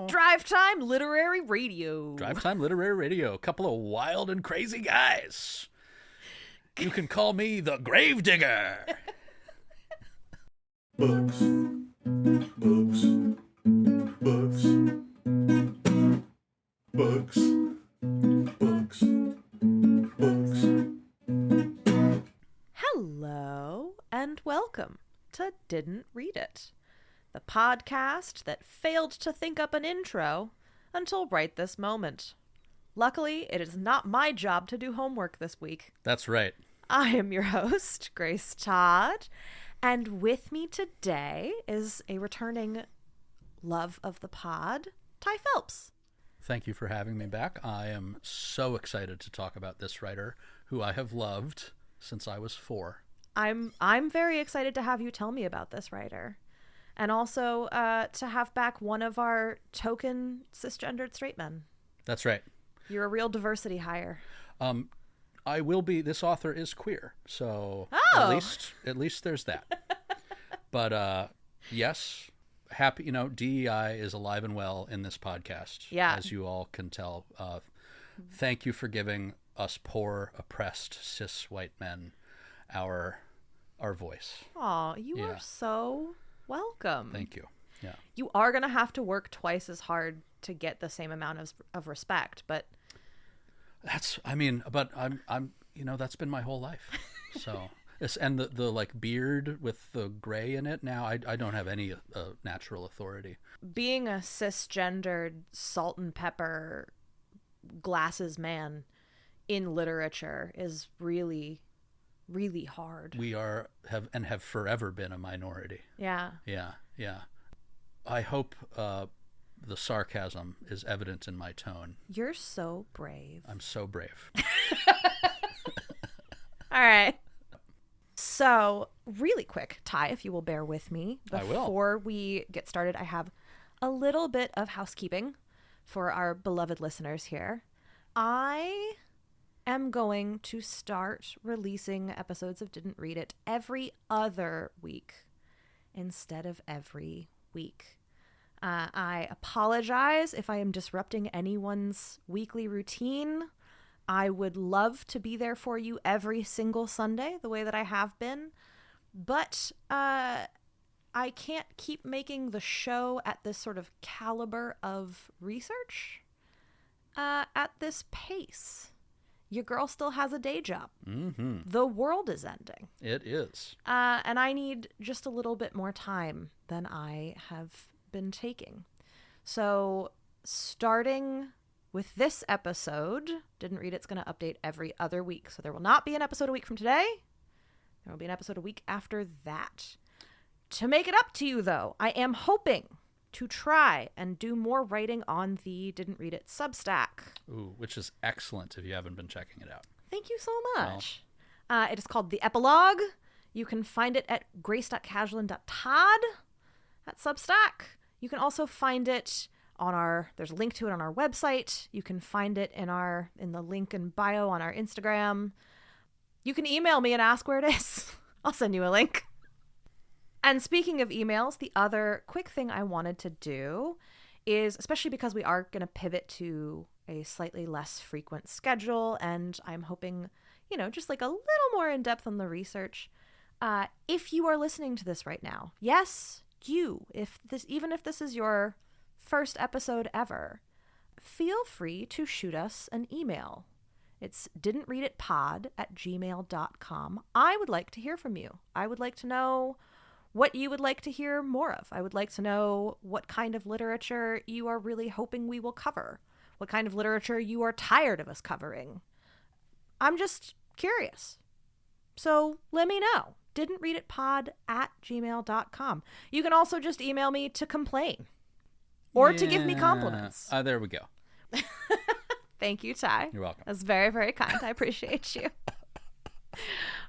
Drive Time Literary Radio. Drive Time Literary Radio. A couple of wild and crazy guys. You can call me the Gravedigger. Books. Books. Books. Books. Books. Books. Hello and welcome to Didn't Read It, the podcast that failed to think up an intro until right this moment. Luckily, it is not my job to do homework this week. That's right. I am your host, Grace Todd, and with me today is a returning love of the pod, Ty Phelps. Thank you for having me back. I am so excited to talk about this writer who I have loved since I was 4. I'm very excited to have you tell me about this writer. And also to have back one of our token cisgendered straight men. That's right. You're a real diversity hire. I will be. This author is queer, so at least there's that. But yes, happy. DEI is alive and well in this podcast. Yeah, as you all can tell. Thank you for giving us poor, oppressed cis white men our voice. Aw, you are so welcome. Thank you. Yeah, you are gonna have to work twice as hard to get the same amount of respect, but I'm that's been my whole life. So and the like beard with the gray in it now, I don't have any natural authority. Being a cisgendered salt and pepper glasses man in literature is really, really hard. We have forever been a minority. Yeah. I hope the sarcasm is evident in my tone. You're so brave. I'm so brave. All right. So, really quick, Ty, if you will bear with me. I will. Before we get started, I have a little bit of housekeeping for our beloved listeners here. I am going to start releasing episodes of Didn't Read It every other week instead of every week. I apologize if I am disrupting anyone's weekly routine. I would love to be there for you every single Sunday, the way that I have been. But I can't keep making the show at this sort of caliber of research at this pace. Your girl still has a day job. Mm-hmm. The world is ending. It is. And I need just a little bit more time than I have been taking. So starting with this episode, Didn't Read It's going to update every other week. So there will not be an episode a week from today. There will be an episode a week after that. To make it up to you, though, I am hoping to try and do more writing on the Didn't Read It Substack. Ooh, which is excellent if you haven't been checking it out. Thank you so much. It is called The Epilogue. You can find it at grace.casualin.pod at Substack. You can also find it on there's a link to it on our website. You can find it in the link in bio on our Instagram. You can email me and ask where it is. I'll send you a link. And speaking of emails, the other quick thing I wanted to do is, especially because we are going to pivot to a slightly less frequent schedule, and I'm hoping, just like a little more in depth on the research. If you are listening to this right now, yes, even if this is your first episode ever, feel free to shoot us an email. It's didntreaditpod@gmail.com. I would like to hear from you. I would like to know what you would like to hear more of. I would like to know what kind of literature you are really hoping we will cover. What kind of literature you are tired of us covering. I'm just curious. So let me know. didntreaditpod@gmail.com. You can also just email me to complain or to give me compliments. There we go. Thank you, Ty. You're welcome. That's very, very kind. I appreciate you.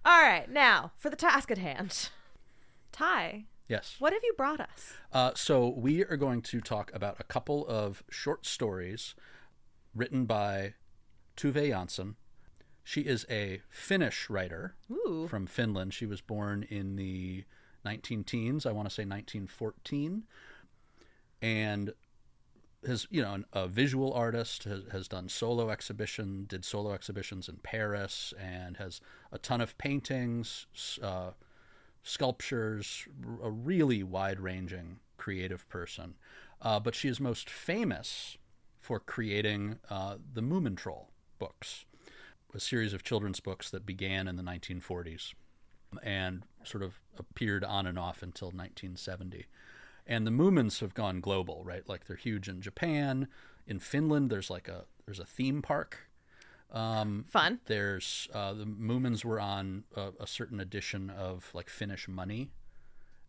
All right. Now, for the task at hand. Ty. Yes. What have you brought us? So we are going to talk about a couple of short stories written by Tove Jansson. She is a Finnish writer from Finland. She was born in the 19 teens, I want to say 1914. and has, a visual artist, has done did solo exhibitions in Paris, and has a ton of paintings, sculptures, a really wide-ranging creative person. But she is most famous for creating the Moomin books, a series of children's books that began in the 1940s and sort of appeared on and off until 1970. And the Moomins have gone global, right? Like they're huge in Japan. In Finland, there's a theme park. Fun. There's the Moomins were on a certain edition of like Finnish Money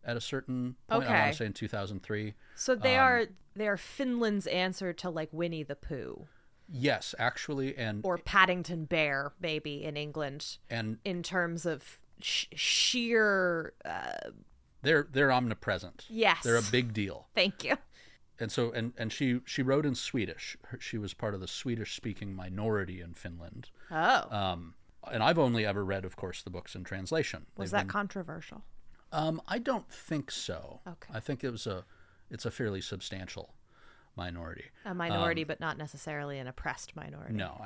at a certain point. I want to say in 2003. So they are Finland's answer to like Winnie the Pooh. Yes, actually, or Paddington Bear, maybe in England. And in terms of sheer. They're omnipresent. Yes. They're a big deal. Thank you. And so and she wrote in Swedish. She was part of the Swedish-speaking minority in Finland. Oh. And I've only ever read, of course, the books in translation. Was that controversial? I don't think so. Okay. I think it's a fairly substantial minority. A minority, but not necessarily an oppressed minority. No.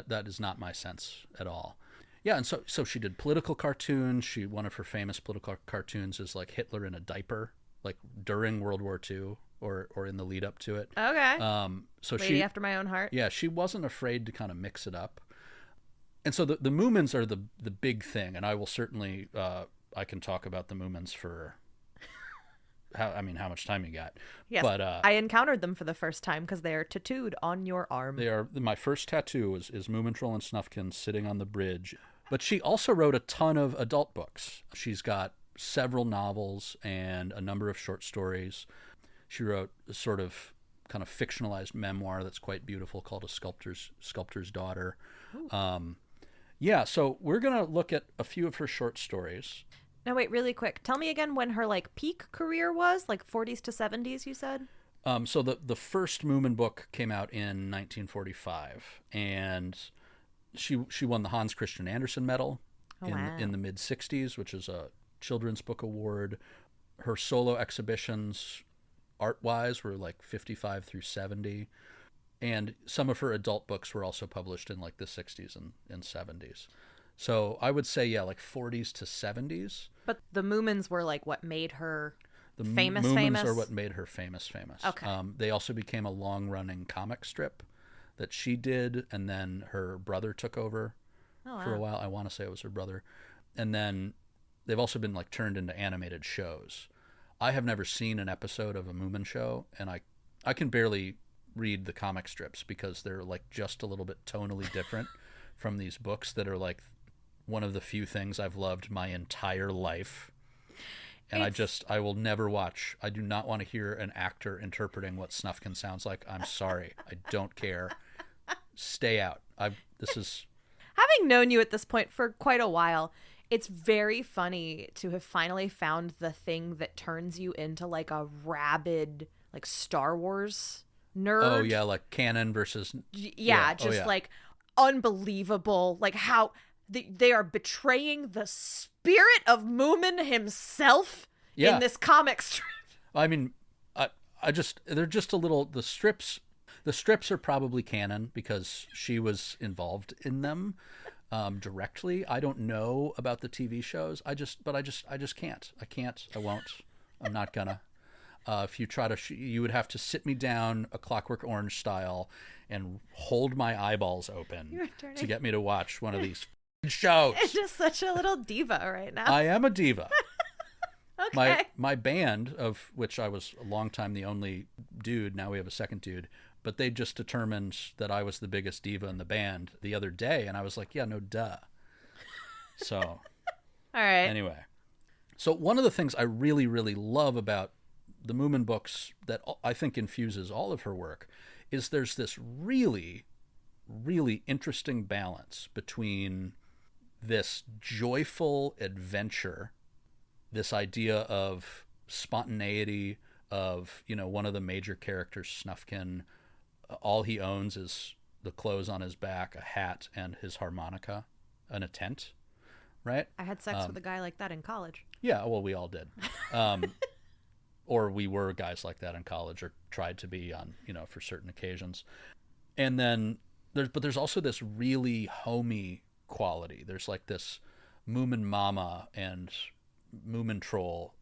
That is not my sense at all. Yeah, and so she did political cartoons. One of her famous political cartoons is like Hitler in a diaper, like during World War II or in the lead up to it. Okay. So Lady after my own heart. Yeah, she wasn't afraid to kind of mix it up. And so the Moomins are the big thing, and I will certainly I can talk about the Moomins for how much time you got. Yes, but I encountered them for the first time because they are tattooed on your arm. They are. My first tattoo is Moomintroll and Snufkin sitting on the bridge. But she also wrote a ton of adult books. She's got several novels and a number of short stories. She wrote a sort of kind of fictionalized memoir that's quite beautiful called A Sculptor's Daughter. So we're going to look at a few of her short stories. Now, wait, really quick. Tell me again when her like peak career was, like 40s to 70s, you said? So the first Moomin book came out in 1945, and she won the Hans Christian Andersen Medal in the mid 60s, which is a children's book award. Her solo exhibitions, art wise, were like 55 through 70, and some of her adult books were also published in like the 60s and 70s. So I would say like 40s to 70s. But the Moomins were like what made her famous. Moomins are what made her famous. Okay. They also became a long-running comic strip that she did, and then her brother took over for a while. I want to say it was her brother. And then they've also been like turned into animated shows. I have never seen an episode of a Moomin show, and I can barely read the comic strips because they're like just a little bit tonally different from these books that are like one of the few things I've loved my entire life. And I will never watch. I do not want to hear an actor interpreting what Snufkin sounds like. I'm sorry. I don't care. Stay out. Having known you at this point for quite a while, it's very funny to have finally found the thing that turns you into like a rabid like Star Wars nerd. Oh yeah, like canon versus like unbelievable, like how they are betraying the spirit of Moomin himself in this comic strip. I mean, they're just a little, the strips are probably canon because she was involved in them directly. I don't know about the TV shows. I just can't. I won't. I'm not gonna. If you try to, you would have to sit me down A Clockwork Orange style and hold my eyeballs open to get me to watch one of these shows. It's just such a little diva right now. I am a diva. Okay. My band, of which I was a long time the only dude, now we have a second dude, but they just determined that I was the biggest diva in the band the other day, and I was like, yeah, no duh. So, all right. Anyway, so one of the things I really, really love about the Moomin books that I think infuses all of her work is there's this really, really interesting balance between this joyful adventure, this idea of spontaneity of, one of the major characters, Snufkin, all he owns is the clothes on his back, a hat, and his harmonica, and a tent, right? I had sex with a guy like that in college. Yeah, well, we all did. or we were guys like that in college, or tried to be on, for certain occasions. And then there's also this really homey quality. There's like this Moomin Mama and Moomin Troll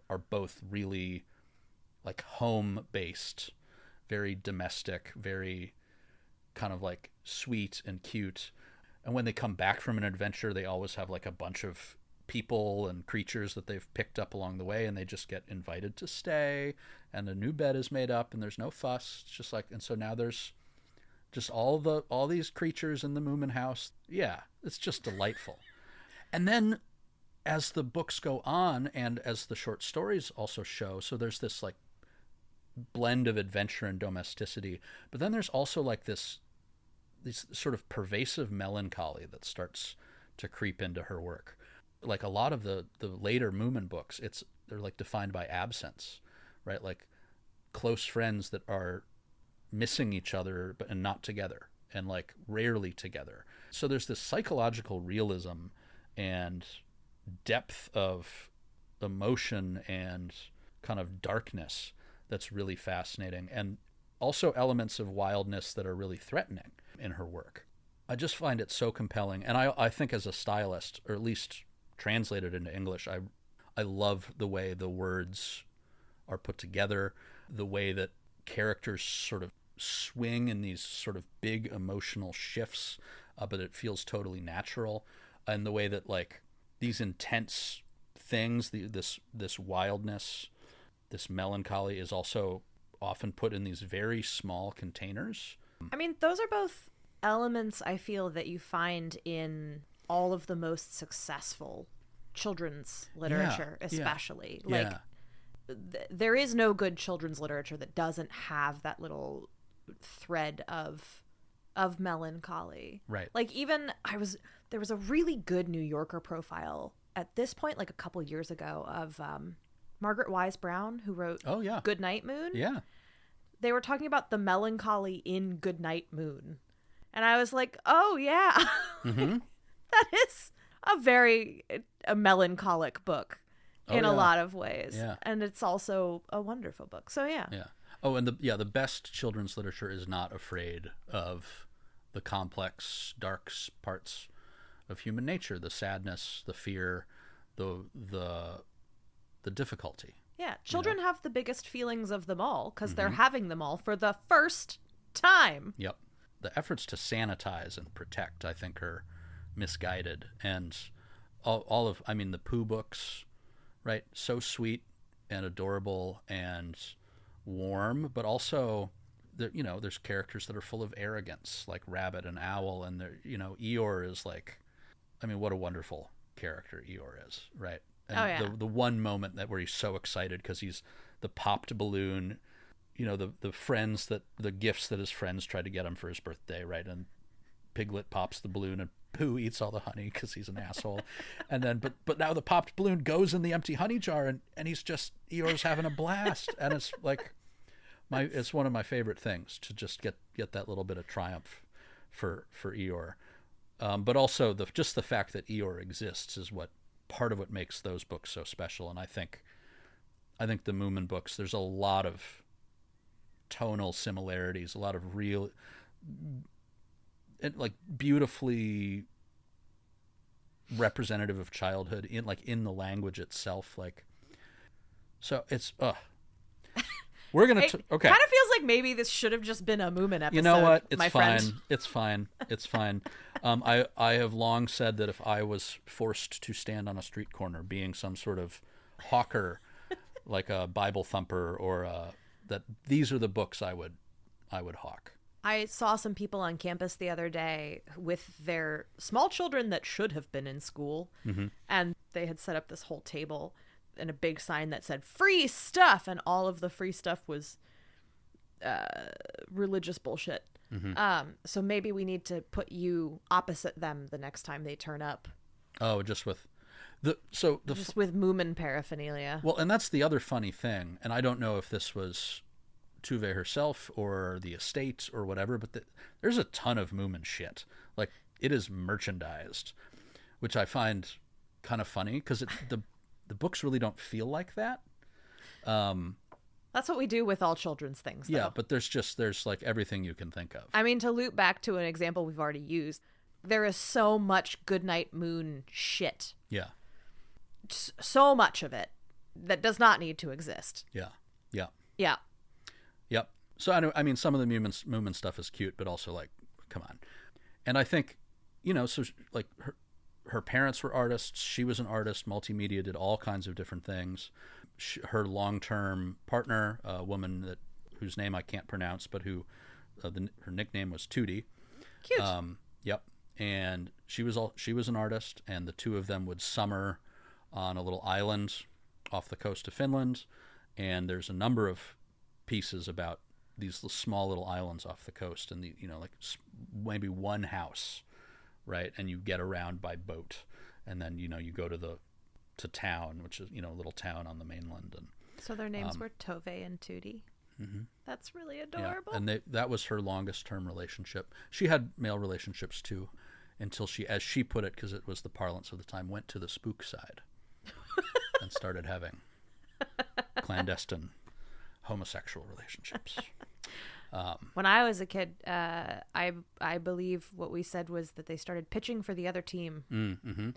are both really like home based, very domestic, very kind of like sweet and cute. And when they come back from an adventure, they always have like a bunch of people and creatures that they've picked up along the way, and they just get invited to stay, and a new bed is made up, and there's no fuss. It's just like, and so now there's just all these creatures in the Moomin house. Yeah, it's just delightful. And then as the books go on, and as the short stories also show, so there's this like blend of adventure and domesticity, but then there's also like this sort of pervasive melancholy that starts to creep into her work. Like a lot of the later Moomin books, they're like defined by absence, right? Like close friends that are missing each other and not together, and like rarely together. So there's this psychological realism and depth of emotion and kind of darkness that's really fascinating, and also elements of wildness that are really threatening in her work. I just find it so compelling, and I think as a stylist, or at least translated into English, I love the way the words are put together, the way that characters sort of swing in these sort of big emotional shifts, but it feels totally natural, and the way that like these intense things, this wildness, this melancholy is also often put in these very small containers. I mean, those are both elements I feel that you find in all of the most successful children's literature, especially. Yeah. Like, there is no good children's literature that doesn't have that little thread of melancholy. Right. Like, even there was a really good New Yorker profile at this point, like a couple years ago, of Margaret Wise Brown, who wrote Goodnight Moon. Yeah. They were talking about the melancholy in Goodnight Moon. And I was like, oh, yeah. Mm-hmm. That is a melancholic book in a lot of ways. Yeah. And it's also a wonderful book. So, yeah. Yeah. Oh, and the best children's literature is not afraid of the complex, dark parts of human nature, the sadness, the fear, the difficulty. Yeah, children have the biggest feelings of them all because they're having them all for the first time. Yep. The efforts to sanitize and protect, I think, are misguided. And all of, I mean, the Pooh books, right? So sweet and adorable and warm, but also, there's characters that are full of arrogance, like Rabbit and Owl, and Eeyore is like, I mean, what a wonderful character Eeyore is, right? And the one moment where he's so excited because he's the popped balloon, the gifts that his friends try to get him for his birthday, right? And Piglet pops the balloon and Pooh eats all the honey because he's an asshole. And then, but now the popped balloon goes in the empty honey jar, and Eeyore's having a blast. And it's like, it's one of my favorite things to just get that little bit of triumph for Eeyore. But also just the fact that Eeyore exists is part of what makes those books so special. And I think the Moomin books, there's a lot of tonal similarities, a lot of real, like beautifully representative of childhood in the language itself. Like, so it's we're gonna okay. Kind of feels like maybe this should have just been a Moomin episode. You know what? It's my fine. Friend. It's fine. It's fine. I have long said that if I was forced to stand on a street corner, being some sort of hawker, like a Bible thumper, or that these are the books I would hawk. I saw some people on campus the other day with their small children that should have been in school, and they had set up this whole table and a big sign that said free stuff, and all of the free stuff was religious bullshit. So maybe we need to put you opposite them the next time they turn up. Oh, just with with Moomin paraphernalia. Well, and that's the other funny thing, and I don't know if this was Tove herself or the estate or whatever, but there's a ton of Moomin shit. Like, it is merchandised, which I find kind of funny because the books really don't feel like that. That's what we do with all children's things, though. Yeah, but there's like everything you can think of. I mean, to loop back to an example we've already used, there is so much Goodnight Moon shit. Yeah. So much of it that does not need to exist. Yeah. Yeah. Yeah. Yep. So I mean, some of the Moomin stuff is cute, but also like, come on. And I think, so like her parents were artists. She was an artist. Multimedia, did all kinds of different things. Her long-term partner, a woman whose name I can't pronounce, but who her nickname was Tootie. Cute. Yep. And she was an artist, and the two of them would summer on a little island off the coast of Finland. And there's a number of pieces about these small little islands off the coast, and like maybe one house, right? And you get around by boat, and then you go to town, which is a little town on the mainland. And so their names were Tove and Tootie. Mm-hmm. That's really adorable. Yeah. And that was her longest term relationship. She had male relationships too, until she, as she put it, because it was the parlance of the time, went to the spook side and started having clandestine homosexual relationships. When I was a kid, I believe what we said was that they started pitching for the other team. Mm-hmm.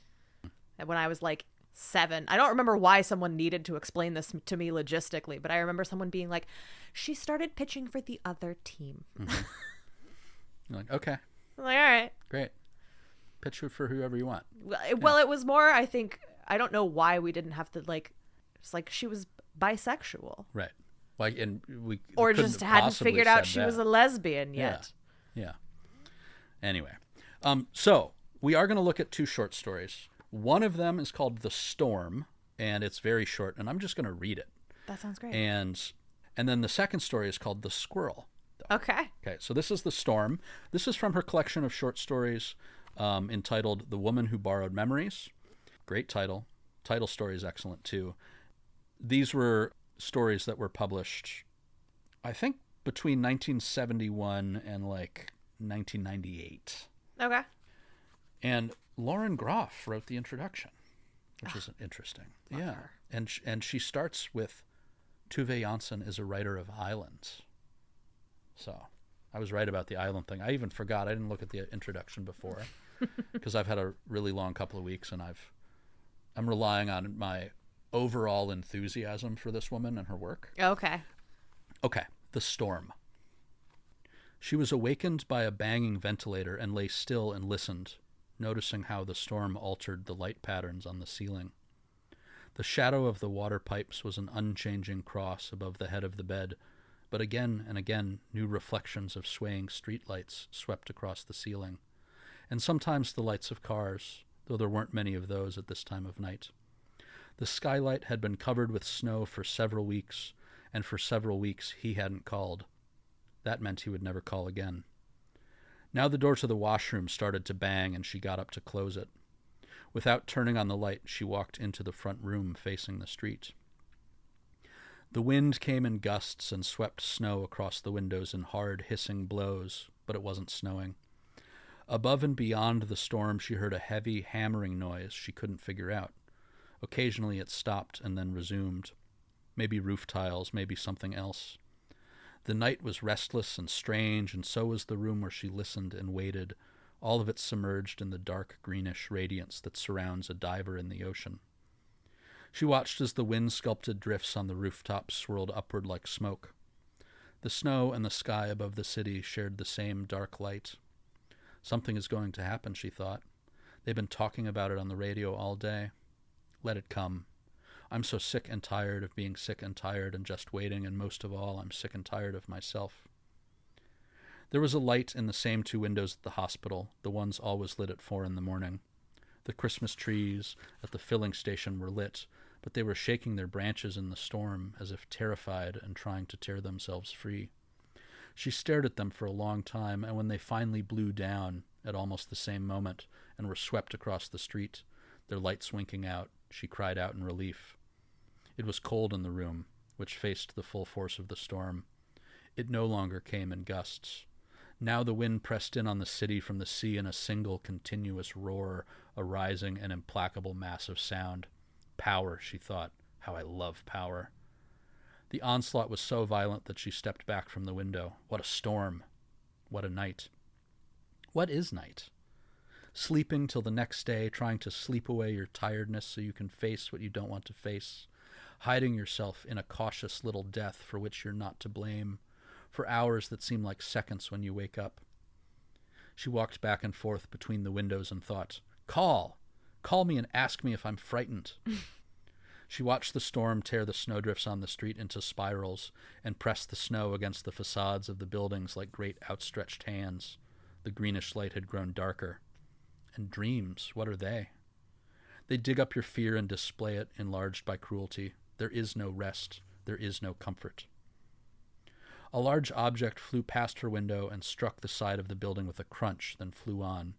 When I was like 7. I don't remember why someone needed to explain this to me logistically, but I remember someone being like, she started pitching for the other team. Mm-hmm. You're like, okay. I'm like, all right. Great. Pitch for whoever you want. Well, it was more, I think, I don't know why we didn't have to it's like she was bisexual. Right. Like, and we or just hadn't figured out she was a lesbian yet. Yeah. Anyway, so we are going to look at 2 short stories. One of them is called The Storm, and it's very short, and I'm just going to read it. That sounds great. And then the second story is called The Squirrel. Okay. Okay, so this is The Storm. This is from her collection of short stories entitled The Woman Who Borrowed Memories. Great title. Title story is excellent, too. These were stories that were published, I think, between 1971 and like 1998. Okay. And Lauren Groff wrote the introduction, which is interesting. Love Yeah. her. And she starts with, Tove Jansson is a writer of islands. So I was right about the island thing. I even forgot. I didn't look at the introduction before because I've had a really long couple of weeks, and I'm relying on my overall enthusiasm for this woman and her work. Okay. Okay. The Storm. She was awakened by a banging ventilator and lay still and listened, noticing how the storm altered the light patterns on the ceiling. The shadow of the water pipes was an unchanging cross above the head of the bed, but again and again new reflections of swaying streetlights swept across the ceiling, and sometimes the lights of cars, though there weren't many of those at this time of night. The skylight had been covered with snow for several weeks, and for several weeks he hadn't called. That meant he would never call again. Now the door to the washroom started to bang, and she got up to close it. Without turning on the light, she walked into the front room facing the street. The wind came in gusts and swept snow across the windows in hard, hissing blows, but it wasn't snowing. Above and beyond the storm, she heard a heavy, hammering noise she couldn't figure out. Occasionally it stopped and then resumed. Maybe roof tiles, maybe something else. The night was restless and strange, and so was the room where she listened and waited, all of it submerged in the dark greenish radiance that surrounds a diver in the ocean. She watched as the wind-sculpted drifts on the rooftops swirled upward like smoke. The snow and the sky above the city shared the same dark light. Something is going to happen, she thought. They've been talking about it on the radio all day. Let it come. I'm so sick and tired of being sick and tired and just waiting, and most of all, I'm sick and tired of myself. There was a light in the same 2 windows at the hospital, the ones always lit at 4 a.m. The Christmas trees at the filling station were lit, but they were shaking their branches in the storm, as if terrified and trying to tear themselves free. She stared at them for a long time, and when they finally blew down, at almost the same moment, and were swept across the street, their lights winking out, she cried out in relief. It was cold in the room, which faced the full force of the storm. It no longer came in gusts. Now the wind pressed in on the city from the sea in a single continuous roar, a rising and implacable mass of sound. Power, she thought. How I love power. The onslaught was so violent that she stepped back from the window. What a storm. What a night. What is night? Sleeping till the next day, trying to sleep away your tiredness so you can face what you don't want to face, hiding yourself in a cautious little death for which you're not to blame, for hours that seem like seconds when you wake up. She walked back and forth between the windows and thought, Call! Call me and ask me if I'm frightened. She watched the storm tear the snowdrifts on the street into spirals and press the snow against the facades of the buildings like great outstretched hands. The greenish light had grown darker. And dreams, what are they? They dig up your fear and display it, enlarged by cruelty. There is no rest. There is no comfort. A large object flew past her window and struck the side of the building with a crunch, then flew on.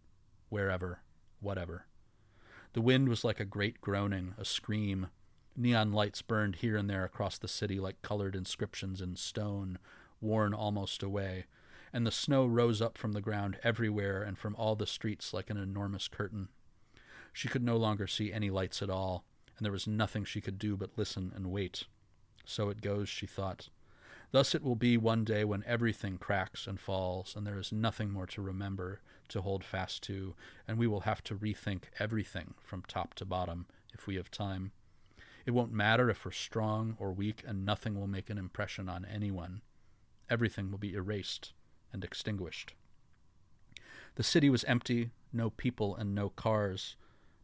Wherever, whatever. The wind was like a great groaning, a scream. Neon lights burned here and there across the city like colored inscriptions in stone, worn almost away, and the snow rose up from the ground everywhere and from all the streets like an enormous curtain. She could no longer see any lights at all, and there was nothing she could do but listen and wait. So it goes, she thought. Thus it will be one day when everything cracks and falls, and there is nothing more to remember, to hold fast to, and we will have to rethink everything from top to bottom, if we have time. It won't matter if we're strong or weak, and nothing will make an impression on anyone. Everything will be erased and extinguished. The city was empty, no people and no cars.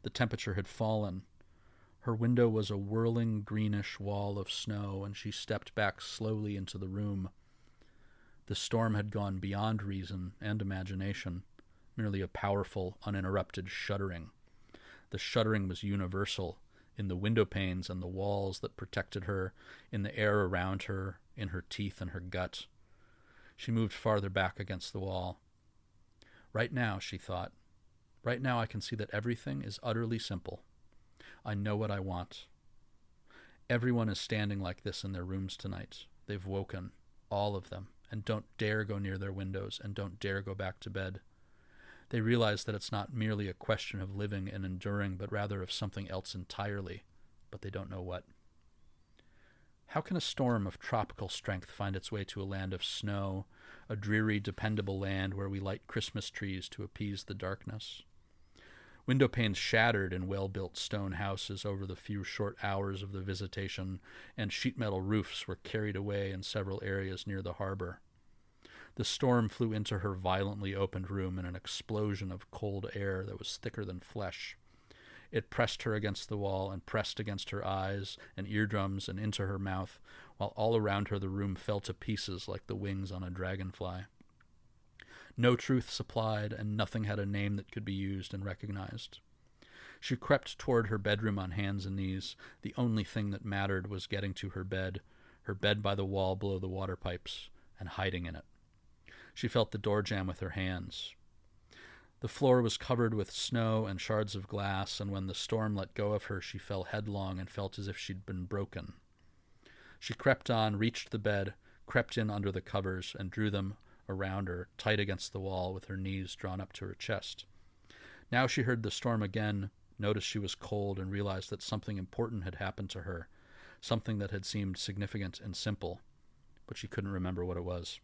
The temperature had fallen. Her window was a whirling greenish wall of snow, and she stepped back slowly into the room. The storm had gone beyond reason and imagination, merely a powerful, uninterrupted shuddering. The shuddering was universal, in the window panes and the walls that protected her, in the air around her, in her teeth and her gut. She moved farther back against the wall. Right now, she thought, right now I can see that everything is utterly simple. I know what I want. Everyone is standing like this in their rooms tonight. They've woken, all of them, and don't dare go near their windows and don't dare go back to bed. They realize that it's not merely a question of living and enduring, but rather of something else entirely, but they don't know what. How can a storm of tropical strength find its way to a land of snow, a dreary, dependable land where we light Christmas trees to appease the darkness? Window panes shattered in well-built stone houses over the few short hours of the visitation, and sheet metal roofs were carried away in several areas near the harbor. The storm flew into her violently opened room in an explosion of cold air that was thicker than flesh. It pressed her against the wall and pressed against her eyes and eardrums and into her mouth, while all around her the room fell to pieces like the wings on a dragonfly. No truth supplied, and nothing had a name that could be used and recognized. She crept toward her bedroom on hands and knees. The only thing that mattered was getting to her bed by the wall below the water pipes, and hiding in it. She felt the door jam with her hands. The floor was covered with snow and shards of glass, and when the storm let go of her, she fell headlong and felt as if she'd been broken. She crept on, reached the bed, crept in under the covers, and drew them around her, tight against the wall, with her knees drawn up to her chest. Now she heard the storm again, noticed she was cold, and realized that something important had happened to her, something that had seemed significant and simple, but she couldn't remember what it was.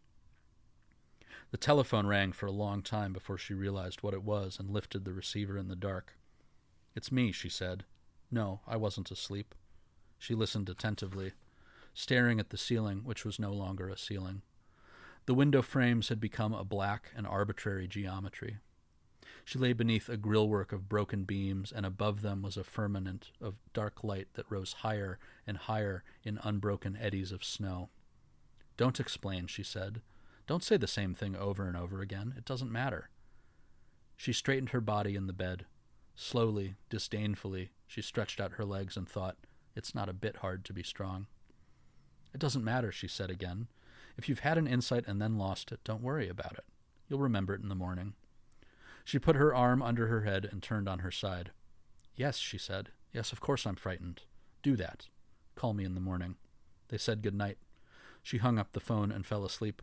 The telephone rang for a long time before she realized what it was and lifted the receiver in the dark. "It's me," she said. "No, I wasn't asleep." She listened attentively, staring at the ceiling, which was no longer a ceiling. The window frames had become a black and arbitrary geometry. She lay beneath a grillwork of broken beams, and above them was a firmament of dark light that rose higher and higher in unbroken eddies of snow. "Don't explain," she said. "Don't say the same thing over and over again. It doesn't matter." She straightened her body in the bed. Slowly, disdainfully, she stretched out her legs and thought, "It's not a bit hard to be strong." "It doesn't matter," she said again. "If you've had an insight and then lost it, don't worry about it. You'll remember it in the morning." She put her arm under her head and turned on her side. "Yes," she said. "Yes, of course I'm frightened. Do that. Call me in the morning." They said good night. She hung up the phone and fell asleep.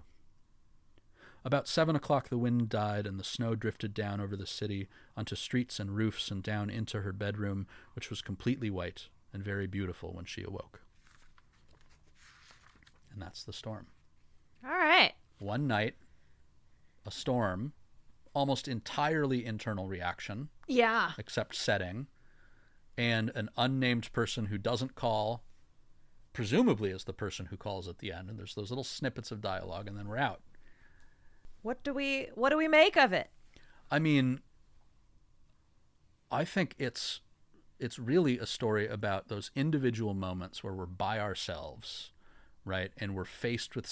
About 7 o'clock the wind died and the snow drifted down over the city, onto streets and roofs and down into her bedroom, which was completely white and very beautiful when she awoke. that's the storm. All right. One night, a storm, almost entirely internal reaction, Yeah. except setting, and an unnamed person who doesn't call, presumably is the person who calls at the end, and there's those little snippets of dialogue, and then we're out. What do we make of it? I mean, I think it's really a story about those individual moments where we're by ourselves, right? And we're faced with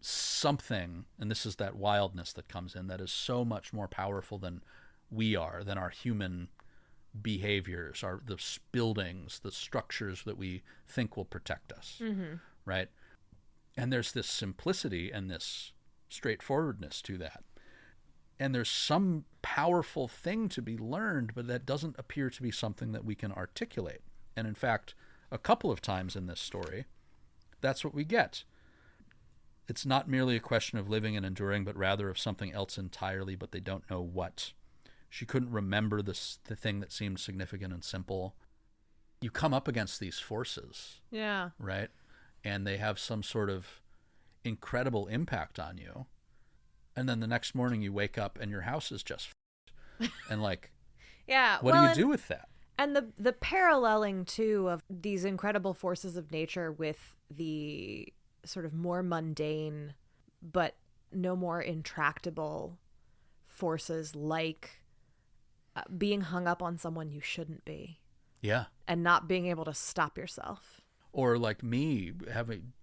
something, and this is that wildness that comes in, that is so much more powerful than we are, than our human behaviors, the buildings, the structures that we think will protect us, right? And there's this simplicity and this straightforwardness to that. And there's some powerful thing to be learned, but that doesn't appear to be something that we can articulate. And in fact, a couple of times in this story, that's what we get. It's not merely a question of living and enduring, but rather of something else entirely, but they don't know what. She couldn't remember the thing that seemed significant and simple. You come up against these forces, Yeah. right? And they have some sort of incredible impact on you. And then the next morning you wake up and your house is just and like, Yeah. what do you do with that? And the paralleling too of these incredible forces of nature with the sort of more mundane but no more intractable forces, like being hung up on someone you shouldn't be. Yeah. And not being able to stop yourself. Or like me having,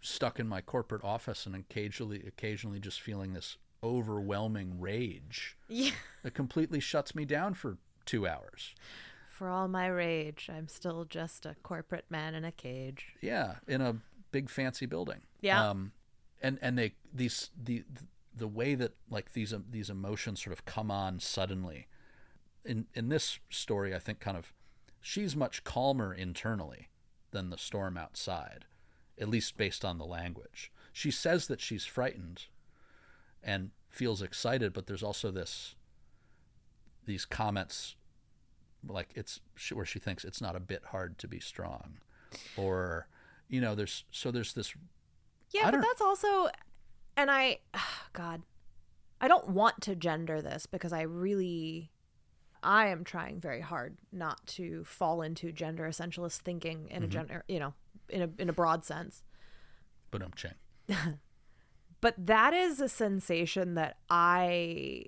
stuck in my corporate office and occasionally just feeling this overwhelming rage. Yeah. That completely shuts me down for 2 hours. For all my rage, I'm still just a corporate man in a cage. Yeah, in a big fancy building. Yeah. And the way that like these emotions sort of come on suddenly. In this story, I think kind of she's much calmer internally than the storm outside, at least based on the language. She says that she's frightened and feels excited, but there's also these comments like where she thinks it's not a bit hard to be strong, or there's this. Yeah, but that's also, and I don't want to gender this because I am trying very hard not to fall into gender essentialist thinking in a gender, in a broad sense. But I'm ching. But that is a sensation that I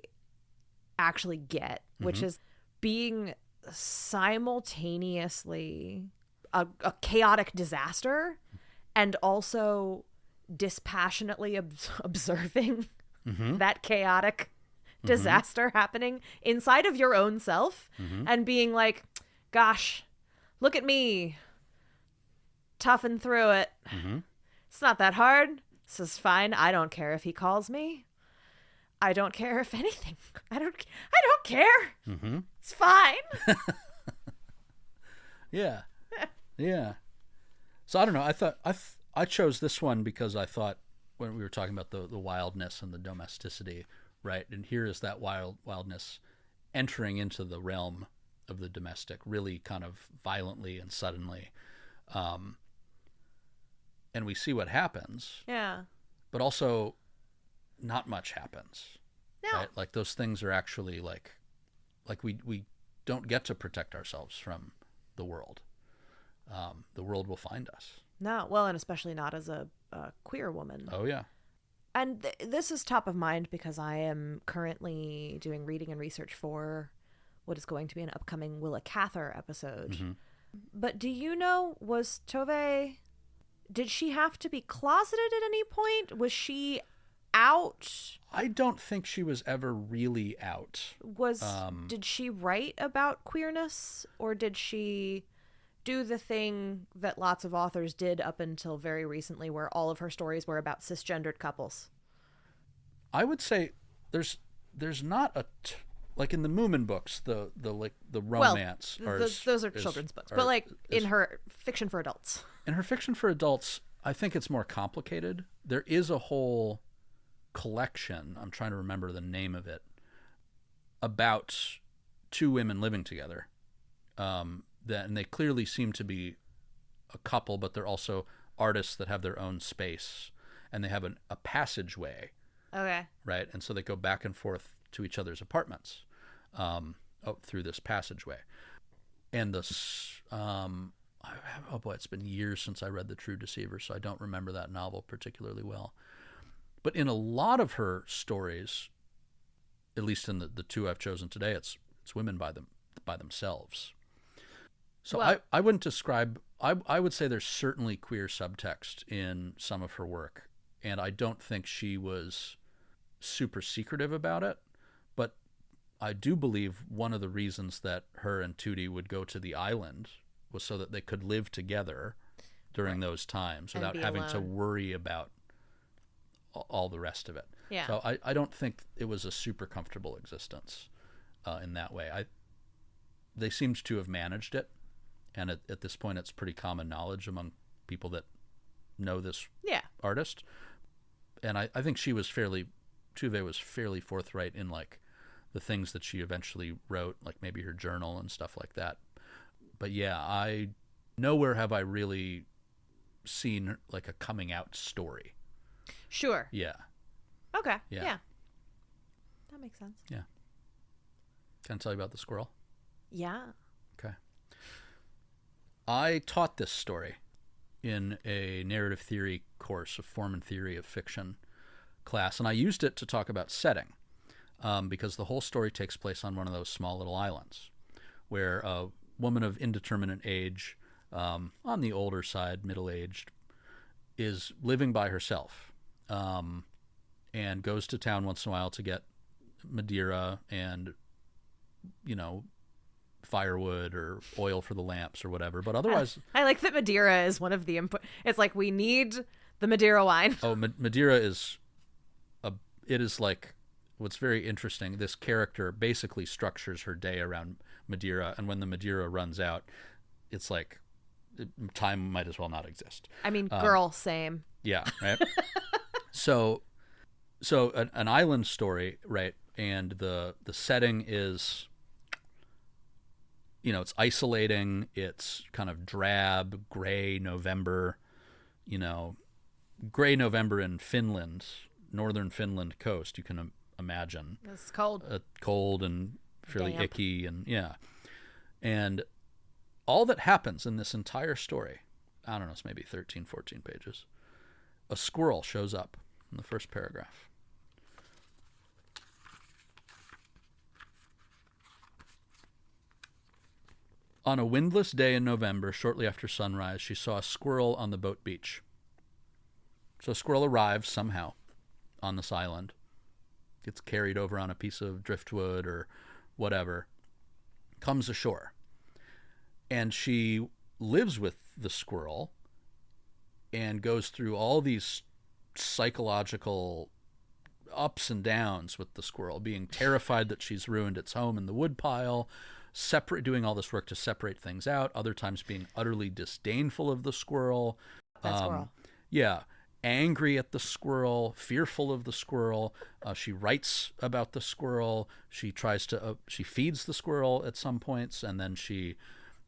actually get, which is being simultaneously a chaotic disaster and also dispassionately observing that chaotic disaster happening inside of your own self and being like, gosh, look at me toughing through it. It's not that hard. This is fine. I don't care if he calls me. I don't care if anything. I don't care. It's fine. Yeah. So I don't know. I chose this one because I thought when we were talking about the wildness and the domesticity, right? And here is that wildness entering into the realm of the domestic really kind of violently and suddenly. And we see what happens. Yeah. But also not much happens. No. Right? Like those things are actually like we don't get to protect ourselves from the world. The world will find us. No. Well, and especially not as a queer woman. Oh, yeah. And this is top of mind because I am currently doing reading and research for what is going to be an upcoming Willa Cather episode. But do you know, was Tove, did she have to be closeted at any point? Was she out? I don't think she was ever really out. Did she write about queerness, or did she do the thing that lots of authors did up until very recently where all of her stories were about cisgendered couples? I would say there's not like in the Moomin books, the romance. Those are children's books, but like in her fiction for adults. In her fiction for adults, I think it's more complicated. There is a whole collection, I'm trying to remember the name of it, about two women living together. And they clearly seem to be a couple, but they're also artists that have their own space, and they have a passageway. Okay. Right, and so they go back and forth to each other's apartments through this passageway. And oh boy, it's been years since I read The True Deceiver, so I don't remember that novel particularly well. But in a lot of her stories, at least in the two I've chosen today, it's women by themselves. So well, I wouldn't describe. I would say there's certainly queer subtext in some of her work, and I don't think she was super secretive about it. But I do believe one of the reasons that her and Tootie would go to the island was so that they could live together during those times without having to worry about all the rest of it. Yeah. So I don't think it was a super comfortable existence in that way. They seemed to have managed it, and at this point it's pretty common knowledge among people that know this artist. And I think Tove was fairly forthright in like the things that she eventually wrote, like maybe her journal and stuff like that. But yeah, nowhere have I really seen like a coming out story. Sure. Yeah. Okay. Yeah. That makes sense. Yeah. Can I tell you about the squirrel? Yeah. Okay. I taught this story in a narrative theory course, a form and theory of fiction class, and I used it to talk about setting, because the whole story takes place on one of those small little islands where a woman of indeterminate age, on the older side, middle-aged, is living by herself, and goes to town once in a while to get Madeira and, firewood or oil for the lamps or whatever. But otherwise, I like that Madeira is one of the input. It's like we need the Madeira wine. Oh, Madeira is it is like what's very interesting. This character basically structures her day around Madeira, and when the Madeira runs out, it's like time might as well not exist. I mean, girl, same. Yeah, right. So an island story, right? And the setting is, it's isolating. It's kind of drab, gray November, gray November in Finland, northern Finland coast. You can imagine. It's cold. Cold and fairly damp. Icky, and and all that happens in this entire story, I don't know, it's maybe 13, 14 pages. A squirrel shows up in the first paragraph. On a windless day in November, shortly after sunrise, she saw a squirrel on the boat beach. So a squirrel arrives somehow on this island, gets carried over on a piece of driftwood or whatever, comes ashore. And she lives with the squirrel and goes through all these psychological ups and downs with the squirrel, being terrified that she's ruined its home in the woodpile, doing all this work to separate things out, other times being utterly disdainful of the squirrel. That squirrel. Yeah. Angry at the squirrel, fearful of the squirrel. She writes about the squirrel. She tries to, she feeds the squirrel at some points, and then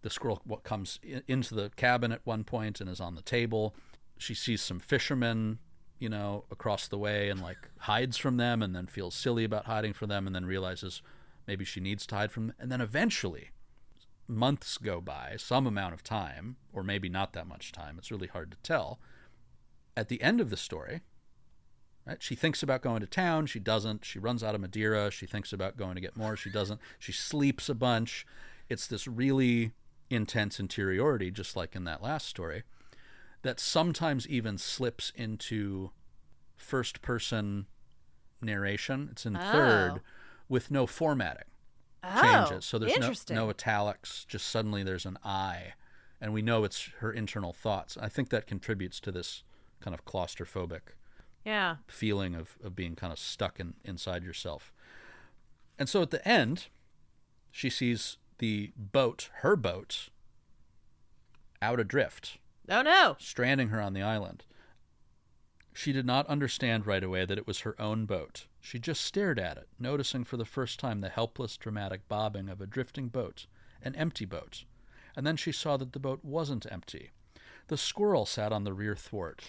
the squirrel comes into the cabin at one point and is on the table. She sees some fishermen, across the way, and like hides from them, and then feels silly about hiding from them, and then realizes maybe she needs to hide from them. And then eventually, months go by, some amount of time, or maybe not that much time. It's really hard to tell. At the end of the story, right, she thinks about going to town. She doesn't. She runs out of Madeira. She thinks about going to get more. She doesn't. She sleeps a bunch. It's this really intense interiority, just like in that last story, that sometimes even slips into first-person narration. It's in third with no formatting changes. So there's no italics. Just suddenly there's an I, and we know it's her internal thoughts. I think that contributes to this kind of claustrophobic feeling of being kind of stuck inside yourself. And so at the end, she sees her boat, out adrift. Oh no! Stranding her on the island. She did not understand right away that it was her own boat. She just stared at it, noticing for the first time the helpless, dramatic bobbing of a drifting boat, an empty boat. And then she saw that the boat wasn't empty. The squirrel sat on the rear thwart,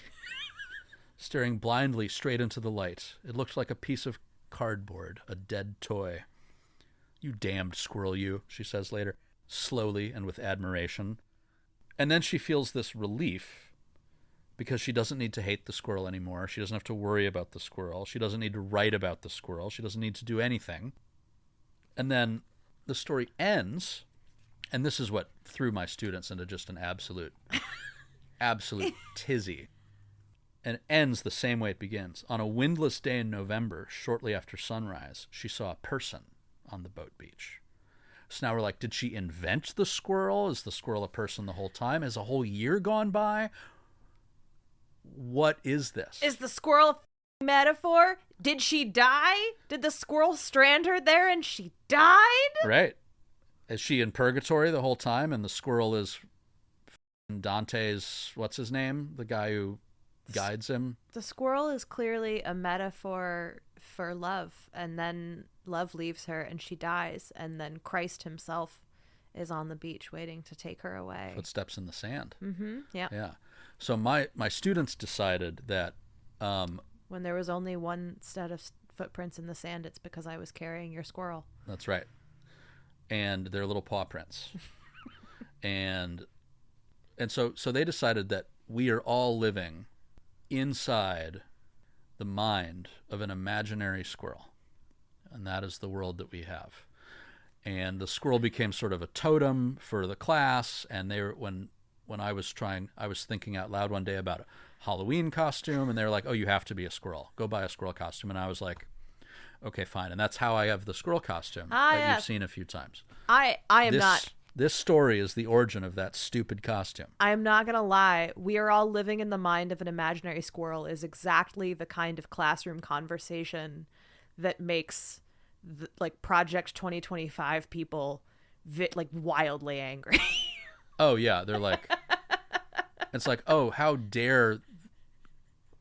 staring blindly straight into the light. It looked like a piece of cardboard, a dead toy. "You damned squirrel, you," she says later, slowly and with admiration. And then she feels this relief because she doesn't need to hate the squirrel anymore. She doesn't have to worry about the squirrel. She doesn't need to write about the squirrel. She doesn't need to do anything. And then the story ends, and this is what threw my students into just an absolute tizzy. And it ends the same way it begins. On a windless day in November, shortly after sunrise, she saw a person on the boat beach. So now we're like, did she invent the squirrel? Is the squirrel a person the whole time? Has a whole year gone by? What is this? Is the squirrel a metaphor? Did she die? Did the squirrel strand her there and she died? Right. Is she in purgatory the whole time and the squirrel is Dante's, what's his name? The guy who guides him? The squirrel is clearly a metaphor for love, and then love leaves her and she dies, and then Christ himself is on the beach waiting to take her away. Footsteps in the sand. Mm-hmm. Yeah. Yeah. So my students decided that when there was only one set of footprints in the sand, it's because I was carrying your squirrel. That's right. And they're little paw prints. and so they decided that we are all living inside the mind of an imaginary squirrel. And that is the world that we have. And the squirrel became sort of a totem for the class. And they were, when I was thinking out loud one day about a Halloween costume, and they were like, "Oh, you have to be a squirrel. Go buy a squirrel costume." And I was like, "Okay, fine." And that's how I have the squirrel costume that you've seen a few times. I am not. This story is the origin of that stupid costume. I am not going to lie. We are all living in the mind of an imaginary squirrel is exactly the kind of classroom conversation that makes like Project 2025 people like wildly angry. Oh, yeah. They're like, it's like, oh, how dare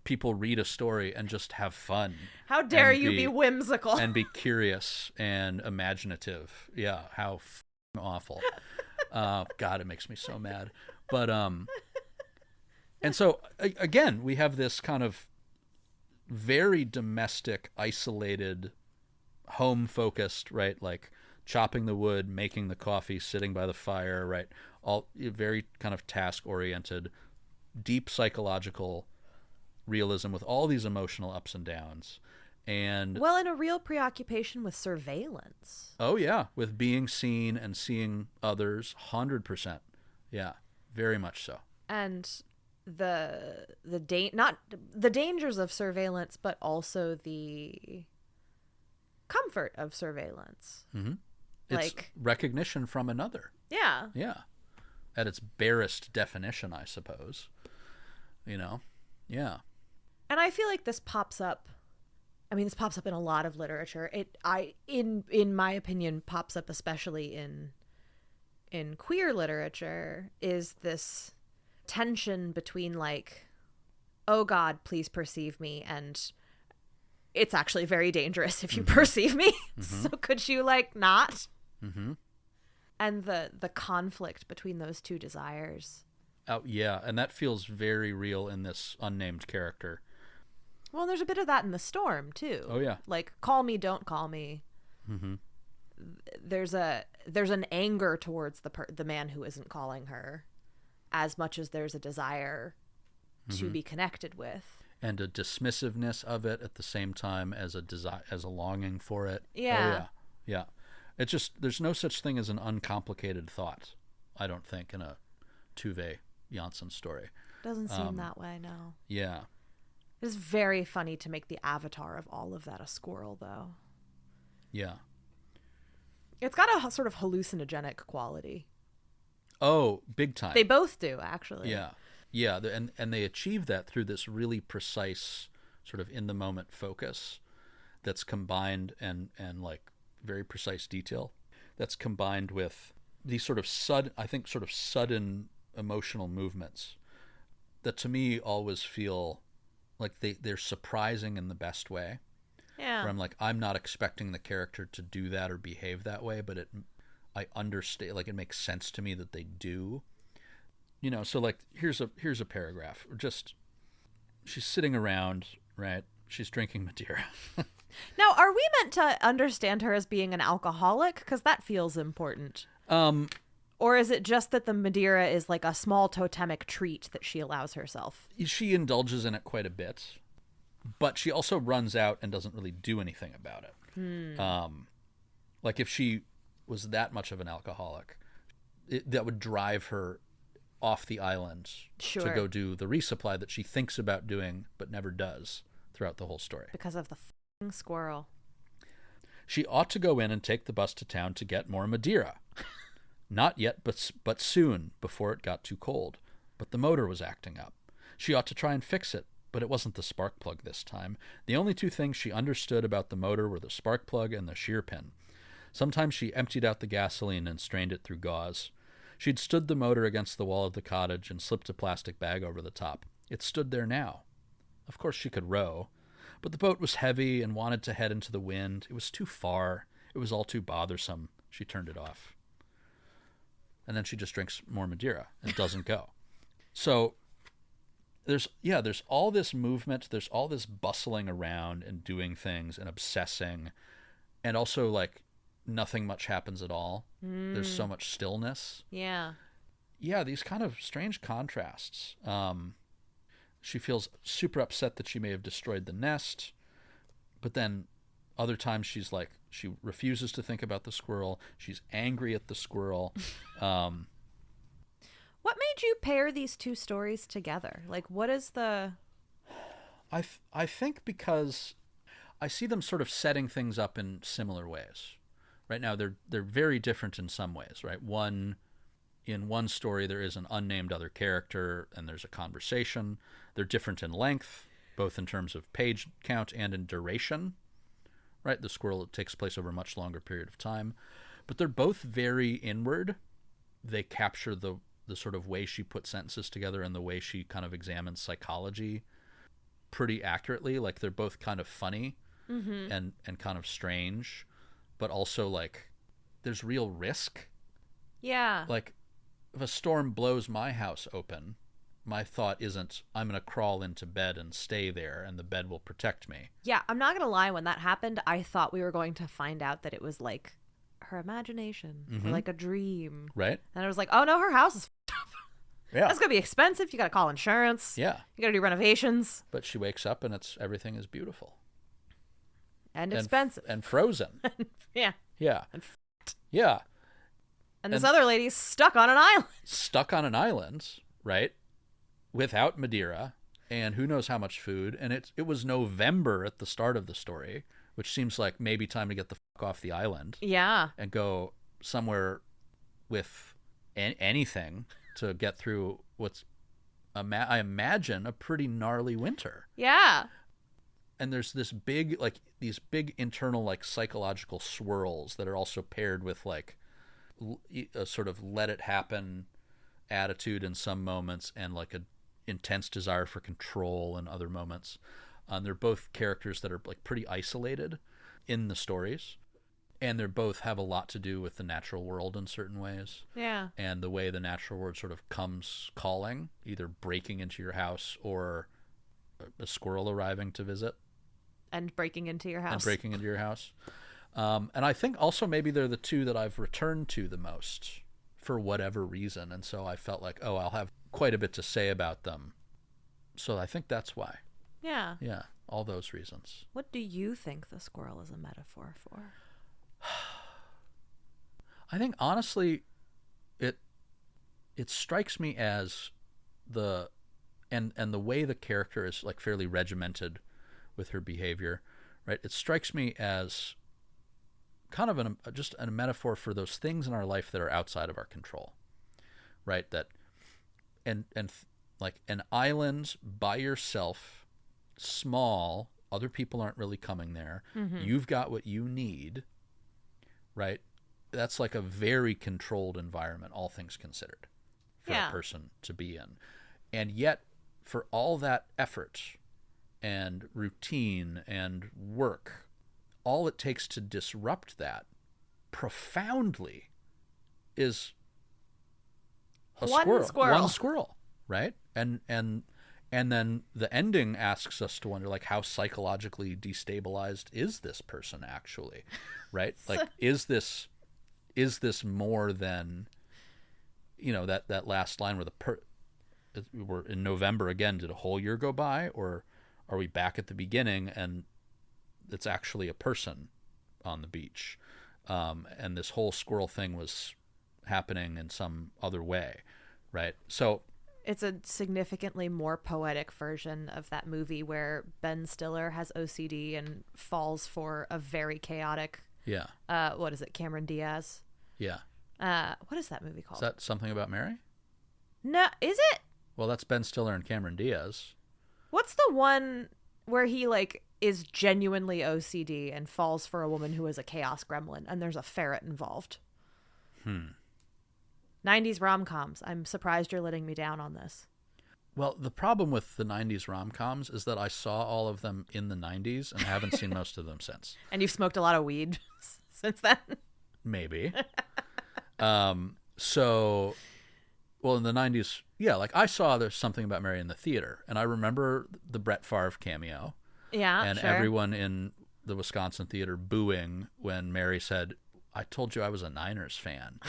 people read a story and just have fun? How dare you be whimsical and be curious and imaginative? Yeah, how awful. God, it makes me so mad. But and so again, we have this kind of very domestic, isolated, home focused, right? Like chopping the wood, making the coffee, sitting by the fire, right? All very kind of task oriented, deep psychological realism with all these emotional ups and downs. And well, in a real preoccupation with surveillance. Oh yeah, with being seen and seeing others, 100%. Yeah, very much so. And not the dangers of surveillance, but also the comfort of surveillance. Mm-hmm. It's recognition from another. Yeah. Yeah. At its barest definition, I suppose. You know? Yeah. And I feel like this pops up. I mean, this pops up in a lot of literature. In my opinion, pops up especially in queer literature, is this tension between like, oh God, please perceive me, and it's actually very dangerous if you perceive me. Mm-hmm. So could you like not? Mm-hmm. And the conflict between those two desires. Oh yeah, and that feels very real in this unnamed character. Well, there's a bit of that in The Storm too. Oh yeah, like call me, don't call me. Mm-hmm. There's an anger towards the man who isn't calling her, as much as there's a desire to be connected with, and a dismissiveness of it at the same time as a desire, as a longing for it. Yeah. Oh, yeah, yeah. It's just there's no such thing as an uncomplicated thought. I don't think in a Tove Jansson story. Doesn't seem that way, no. Yeah. It's very funny to make the avatar of all of that a squirrel, though. Yeah. It's got a sort of hallucinogenic quality. Oh, big time. They both do, actually. Yeah. Yeah, and they achieve that through this really precise sort of in-the-moment focus that's combined and like very precise detail that's combined with these sort of sudden emotional movements that to me always feel like they're surprising in the best way. Yeah. Where I'm like, I'm not expecting the character to do that or behave that way, but I understand, like it makes sense to me that they do. So like here's a paragraph. Just she's sitting around, right? She's drinking Madeira. Now, are we meant to understand her as being an alcoholic? Because that feels important. Or is it just that the Madeira is like a small totemic treat that she allows herself? She indulges in it quite a bit, but she also runs out and doesn't really do anything about it. Like if she was that much of an alcoholic, that would drive her off the island to go do the resupply that she thinks about doing but never does throughout the whole story. Because of the f***ing squirrel. She ought to go in and take the bus to town to get more Madeira. Not yet, but soon, before it got too cold. But the motor was acting up. She ought to try and fix it, but it wasn't the spark plug this time. The only two things she understood about the motor were the spark plug and the shear pin. Sometimes she emptied out the gasoline and strained it through gauze. She'd stood the motor against the wall of the cottage and slipped a plastic bag over the top. It stood there now. Of course she could row, but the boat was heavy and wanted to head into the wind. It was too far. It was all too bothersome. She turned it off. And then she just drinks more Madeira and doesn't go. So there's all this movement. There's all this bustling around and doing things and obsessing. And also, like, nothing much happens at all. There's so much stillness. Yeah. Yeah, these kind of strange contrasts. She feels super upset that she may have destroyed the nest. But then other times she refuses to think about the squirrel. She's angry at the squirrel. What made you pair these two stories together? Like, what is the... I think because I see them sort of setting things up in similar ways. Right now, they're very different in some ways, right? In one story, there is an unnamed other character, and there's a conversation. They're different in length, both in terms of page count and in duration. Right, the squirrel takes place over a much longer period of time, but they're both very inward. They capture the sort of way she puts sentences together and the way she kind of examines psychology pretty accurately. Like they're both kind of funny and kind of strange, but also like there's real risk. Yeah. Like if a storm blows my house open, my thought isn't, I'm going to crawl into bed and stay there and the bed will protect me. Yeah, I'm not going to lie. When that happened, I thought we were going to find out that it was like her imagination or like a dream. Right. And I was like, oh no, her house is f***ed up. Yeah. That's going to be expensive. You got to call insurance. Yeah. You got to do renovations. But she wakes up and everything is beautiful. And expensive. And frozen. Yeah. Yeah. And f***ed. Yeah. And this other lady's stuck on an island. Stuck on an island, right? Without Madeira, and who knows how much food. And it was November at the start of the story, which seems like maybe time to get the fuck off the island. Yeah. And go somewhere with anything to get through what's, I imagine, a pretty gnarly winter. Yeah. And there's these big internal like psychological swirls that are also paired with like a sort of let it happen attitude in some moments and like a intense desire for control in other moments. They're both characters that are like pretty isolated in the stories, and they both have a lot to do with the natural world in certain ways. Yeah. And the way the natural world sort of comes calling, either breaking into your house or a squirrel arriving to visit. And breaking into your house. And I think also maybe they're the two that I've returned to the most for whatever reason. And so I felt like, I'll have quite a bit to say about them. So I think that's why. Yeah. Yeah, all those reasons. What do you think the squirrel is a metaphor for? I think honestly, it strikes me as the way the character is like fairly regimented with her behavior, right? It strikes me as kind of just a metaphor for those things in our life that are outside of our control, right? That and like an island by yourself, small, other people aren't really coming there. You've got what you need, right? That's like a very controlled environment, all things considered, for a person to be in. And yet, for all that effort and routine and work, all it takes to disrupt that profoundly is One squirrel. One squirrel, right? And then the ending asks us to wonder, like, how psychologically destabilized is this person actually, right? Like, is this more than, that last line where we're in November again? Did a whole year go by, or are we back at the beginning and it's actually a person on the beach, and this whole squirrel thing was happening in some other way, right? So it's a significantly more poetic version of that movie where Ben Stiller has OCD and falls for a very chaotic, what is it, Cameron Diaz? Yeah. What is that movie called? Is that Something About Mary? No, is it? Well, that's Ben Stiller and Cameron Diaz. What's the one where he like is genuinely OCD and falls for a woman who is a chaos gremlin and there's a ferret involved? 90s rom-coms. I'm surprised you're letting me down on this. Well, the problem with the 90s rom-coms is that I saw all of them in the 90s and haven't seen most of them since. And you've smoked a lot of weed since then? Maybe. Well, in the 90s, like I saw There's Something About Mary in the theater, and I remember the Brett Favre cameo. Yeah, and sure. Everyone in the Wisconsin theater booing when Mary said, "I told you I was a Niners fan."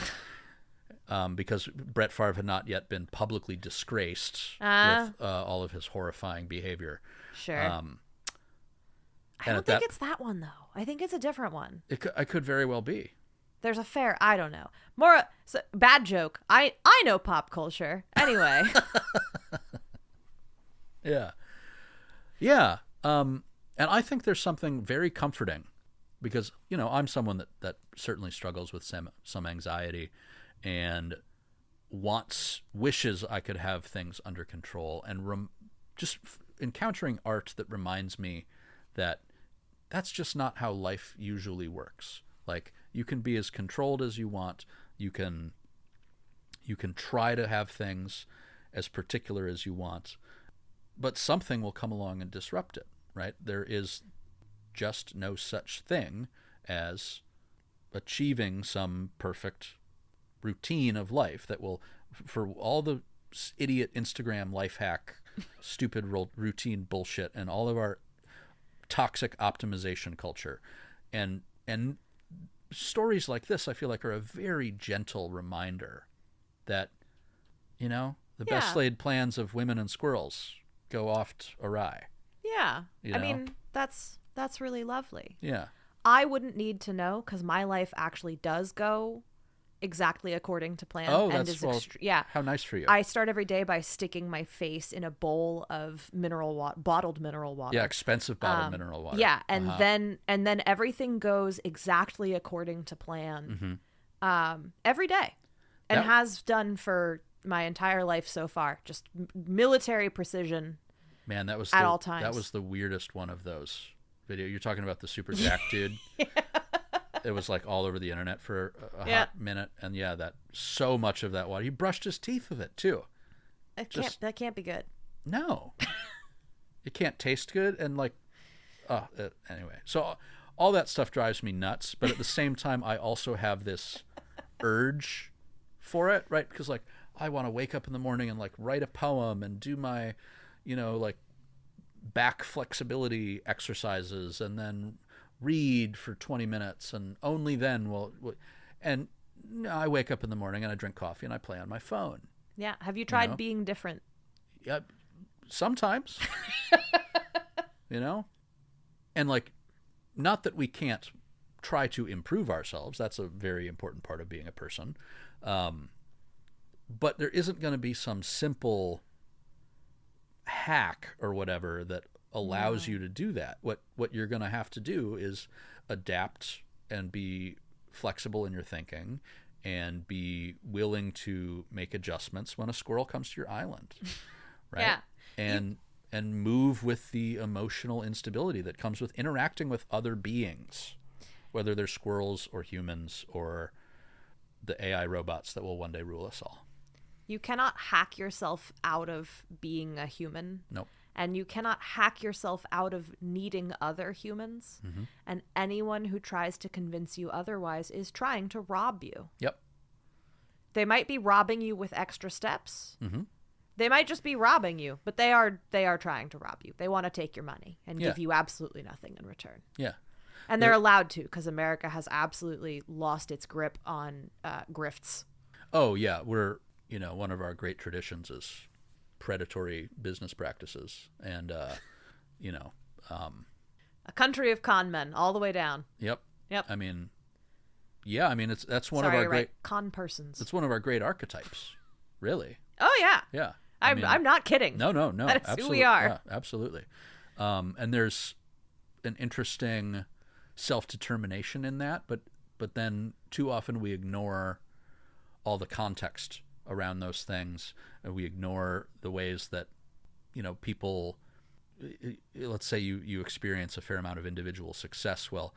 Because Brett Favre had not yet been publicly disgraced with all of his horrifying behavior. Sure. I don't think it's that one, though. I think it's a different one. It could very well be. There's a fair, I don't know. Bad joke. I know pop culture. Anyway. Yeah. Yeah. And I think there's something very comforting because, I'm someone that certainly struggles with some anxiety and wishes I could have things under control, and just encountering art that reminds me that that's just not how life usually works. Like, you can be as controlled as you want. You can try to have things as particular as you want, but something will come along and disrupt it, right? There is just no such thing as achieving some perfect routine of life that will, for all the idiot Instagram life hack, stupid routine bullshit, and all of our toxic optimization culture, and stories like this, I feel like, are a very gentle reminder that, the best laid plans of women and squirrels go oft awry. Yeah. I mean, that's really lovely. Yeah. I wouldn't need to know because my life actually does go exactly according to plan. Oh, and that's yeah. How nice for you. I start every day by sticking my face in a bowl of bottled mineral water. Yeah, expensive bottled mineral water. Yeah, and then everything goes exactly according to plan every day, and has done for my entire life so far. Just military precision. Man, that was at all times. That was the weirdest one of those video. You're talking about the super jack dude. Yeah. It was like all over the internet for a hot minute, and that so much of that water. He brushed his teeth with it too. That can't be good. No, it can't taste good, and anyway. So all that stuff drives me nuts, but at the same time, I also have this urge for it, right? Because I want to wake up in the morning and write a poem and do my, back flexibility exercises, and then read for 20 minutes, and only then and I wake up in the morning and I drink coffee and I play on my phone. Yeah. Have you tried being different? Yeah, sometimes. And not that we can't try to improve ourselves. That's a very important part of being a person. But there isn't going to be some simple hack or whatever that allows you to do that. What you're going to have to do is adapt and be flexible in your thinking and be willing to make adjustments when a squirrel comes to your island, right? Yeah. And move with the emotional instability that comes with interacting with other beings, whether they're squirrels or humans or the AI robots that will one day rule us all. You cannot hack yourself out of being a human. Nope. And you cannot hack yourself out of needing other humans. Mm-hmm. And anyone who tries to convince you otherwise is trying to rob you. Yep. They might be robbing you with extra steps. Mm-hmm. They might just be robbing you, but they are trying to rob you. They want to take your money and give you absolutely nothing in return. Yeah. And they're allowed to, because America has absolutely lost its grip on grifts. Oh, yeah. We're, one of our great traditions is predatory business practices. And, a country of con men all the way down. Yep. Yep. I mean, that's one of Sorry, our great right. Con persons. It's one of our great archetypes, really. Oh, yeah. Yeah. I'm not kidding. No. That's absolutely. who we are. Yeah, absolutely. And there's an interesting self-determination in that, but then too often we ignore all the context around those things, and we ignore the ways that people, let's say you experience a fair amount of individual success. Well,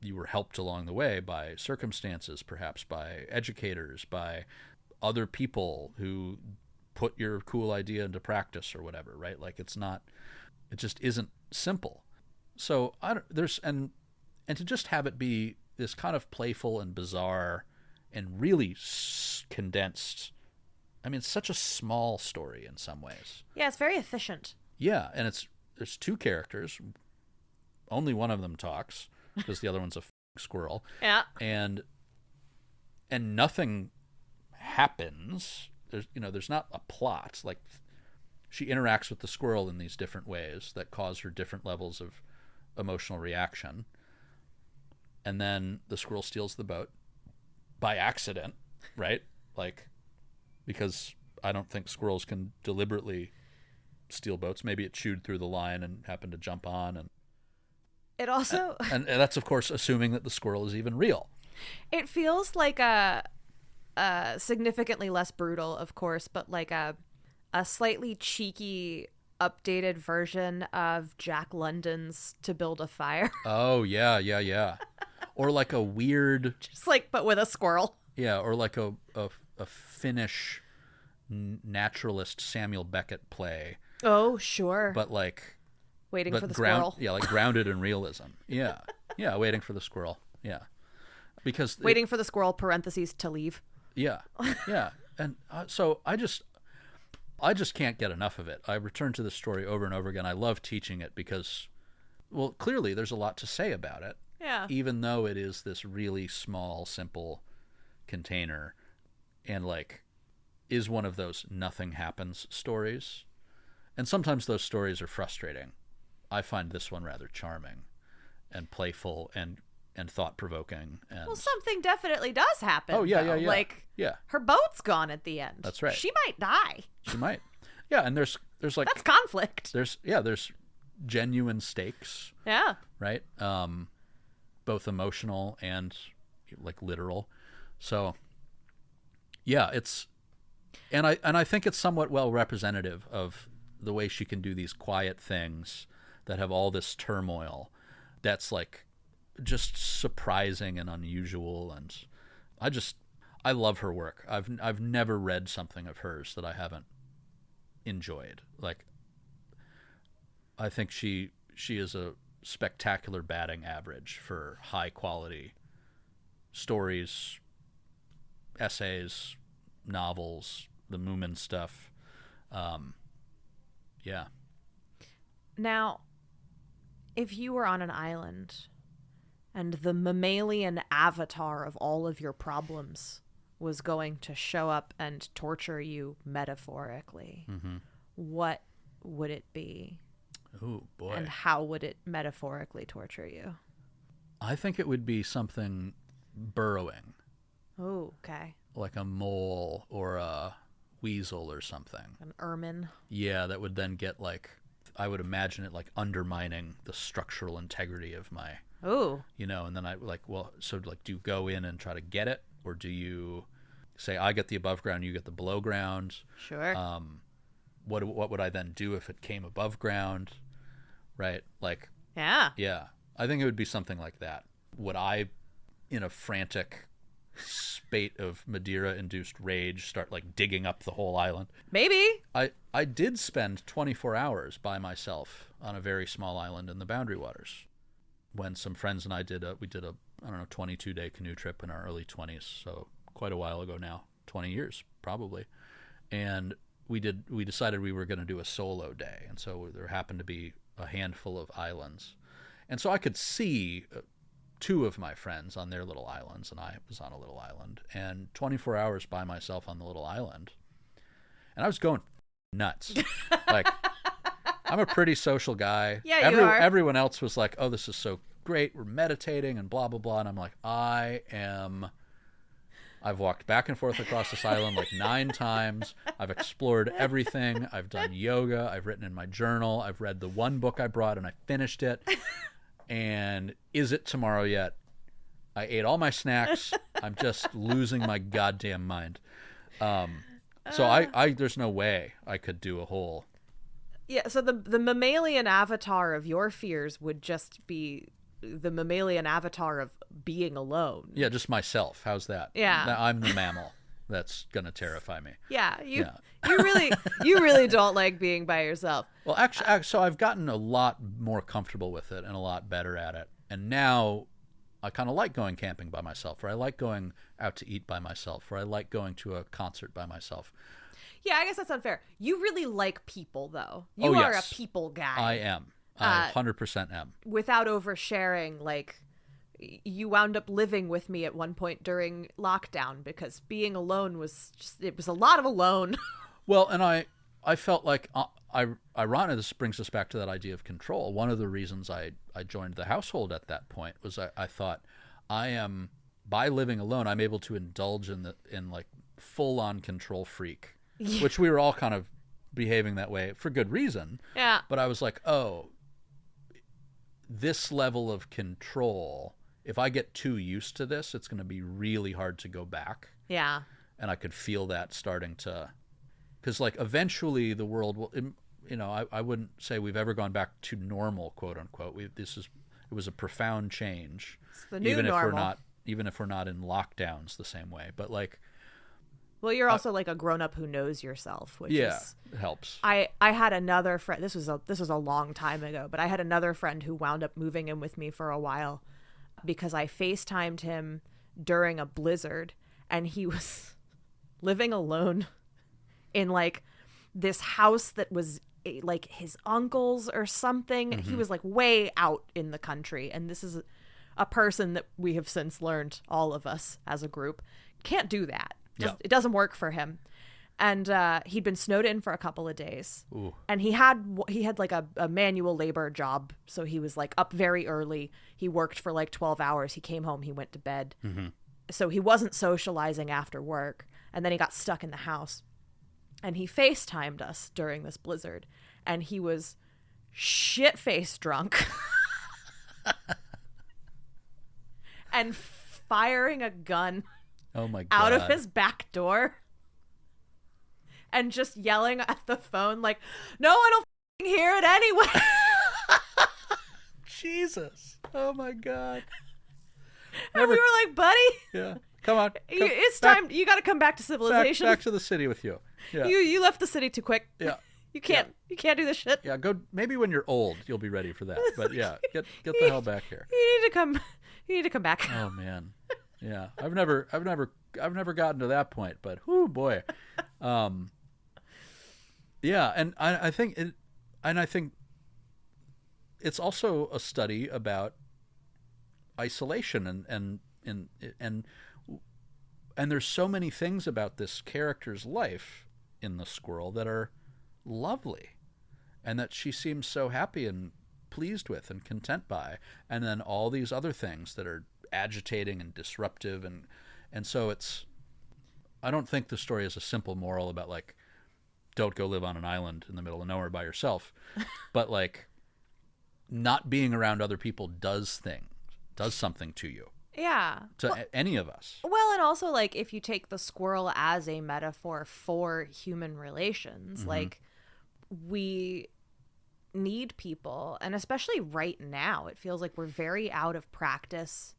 you were helped along the way by circumstances, perhaps by educators, by other people who put your cool idea into practice or whatever, right? Like it just isn't simple. So and to just have it be this kind of playful and bizarre and really condensed. I mean, it's such a small story in some ways. Yeah, it's very efficient. Yeah, and there's two characters. Only one of them talks because the other one's a squirrel. Yeah. And nothing happens. There's not a plot. Like she interacts with the squirrel in these different ways that cause her different levels of emotional reaction. And then the squirrel steals the boat by accident, right? Like, because I don't think squirrels can deliberately steal boats. Maybe it chewed through the line and happened to jump on. And it also... And that's, of course, assuming that the squirrel is even real. It feels like a significantly less brutal, of course, but like a slightly cheeky updated version of Jack London's To Build a Fire. Oh, yeah. Or like a weird... Just like, but with a squirrel. Yeah, or like a Finnish naturalist Samuel Beckett play. Oh, sure. But like... Waiting for the squirrel. Yeah, like grounded in realism. Yeah, waiting for the squirrel. Yeah. Because... Waiting for the squirrel, parentheses, to leave. Yeah. And so I just can't get enough of it. I return to this story over and over again. I love teaching it because, well, clearly there's a lot to say about it. Yeah. Even though it is this really small, simple container and like is one of those nothing happens stories. And sometimes those stories are frustrating. I find this one rather charming and playful and thought-provoking. And... Well, something definitely does happen. Oh, yeah. Like, yeah. Her boat's gone at the end. That's right. She might die. She might. Yeah, and there's like... That's conflict. There's genuine stakes. Yeah. Right? Both emotional and, like, literal. So, yeah, it's... And I think it's somewhat well representative of the way she can do these quiet things that have all this turmoil that's, like... just surprising and unusual, and I love her work. I've never read something of hers that I haven't enjoyed. Like, I think she is a spectacular batting average for high quality stories, essays, novels, the Moomin stuff. Yeah. Now, if you were on an island and the mammalian avatar of all of your problems was going to show up and torture you metaphorically, what would it be? Oh, boy. And how would it metaphorically torture you? I think it would be something burrowing. Oh, okay. Like a mole or a weasel or something. An ermine. Yeah, that would then get like, I would imagine it like undermining the structural integrity of my... Oh. And then I like, well, so like, do you go in and try to get it? Or do you say, I get the above ground, you get the below ground? Sure. What would I then do if it came above ground? Right? Like, yeah. Yeah. I think it would be something like that. Would I, in a frantic spate of Madeira-induced rage, start like digging up the whole island? Maybe. I did spend 24 hours by myself on a very small island in the Boundary Waters. When some friends and I did a 22-day canoe trip in our early 20s, so quite a while ago now, 20 years probably. And we decided we were going to do a solo day. And so there happened to be a handful of islands. And so I could see two of my friends on their little islands, and I was on a little island, and 24 hours by myself on the little island. And I was going nuts. Like, I'm a pretty social guy. Yeah, you are. Everyone else was like, oh, this is so great. We're meditating and blah, blah, blah. And I'm like, I've walked back and forth across this island like 9 times. I've explored everything. I've done yoga. I've written in my journal. I've read the one book I brought and I finished it. And is it tomorrow yet? I ate all my snacks. I'm just losing my goddamn mind. So I there's no way I could do a whole. Yeah, so the mammalian avatar of your fears would just be the mammalian avatar of being alone. Yeah, just myself. How's that? Yeah. I'm the mammal that's going to terrify me. Yeah, you really don't like being by yourself. Well, actually, so I've gotten a lot more comfortable with it and a lot better at it. And now I kind of like going camping by myself, or I like going out to eat by myself, or I like going to a concert by myself. Yeah, I guess that's unfair. You really like people, though. You are a people guy. I am. I 100% am. Without oversharing, like, you wound up living with me at one point during lockdown because being alone was a lot of alone. Well, and I felt like, ironically, this brings us back to that idea of control. One of the reasons I joined the household at that point was I thought by living alone, I'm able to indulge in like full-on control freak, which we were all kind of behaving that way for good reason. Yeah. But I was like, oh, this level of control, if I get too used to this, it's going to be really hard to go back. Yeah. And I could feel that starting to, because like eventually the world will, you know, I wouldn't say we've ever gone back to normal, quote unquote. It was a profound change. It's the new normal. Even if we're not in lockdowns the same way, but like. Well, you're also like a grown-up who knows yourself, which it helps. I had another friend. This was a long time ago, but I had another friend who wound up moving in with me for a while because I FaceTimed him during a blizzard, and he was living alone in like this house that was like his uncle's or something. Mm-hmm. He was like way out in the country, and this is a person that we have since learned, all of us as a group, can't do that. It doesn't work for him. And he'd been snowed in for a couple of days. Ooh. And he had like a manual labor job. So he was like up very early. He worked for like 12 hours. He came home. He went to bed. Mm-hmm. So he wasn't socializing after work. And then he got stuck in the house. And he FaceTimed us during this blizzard. And he was shit-faced drunk. And firing a gun. Oh my God. Out of his back door and just yelling at the phone like, no one will hear it anyway. Jesus. Oh my God. And we were like, buddy. Yeah. Come on. It's time. You got to come back to civilization. Back to the city with you. Yeah. You left the city too quick. Yeah. You can't do this shit. Yeah. Go. Maybe when you're old, you'll be ready for that. But yeah, get the hell back here. You need to come back. Oh man. Yeah, I've never gotten to that point, but whoo boy, yeah, and I think it's also a study about isolation and there's so many things about this character's life in The Squirrel that are lovely, and that she seems so happy and pleased with and content by, and then all these other things that are agitating and disruptive, and so I don't think the story is a simple moral about like don't go live on an island in the middle of nowhere by yourself, but like not being around other people does something to you. Yeah. Any of us. Well, and also like if you take the squirrel as a metaphor for human relations, mm-hmm. like we need people, and especially right now it feels like we're very out of practice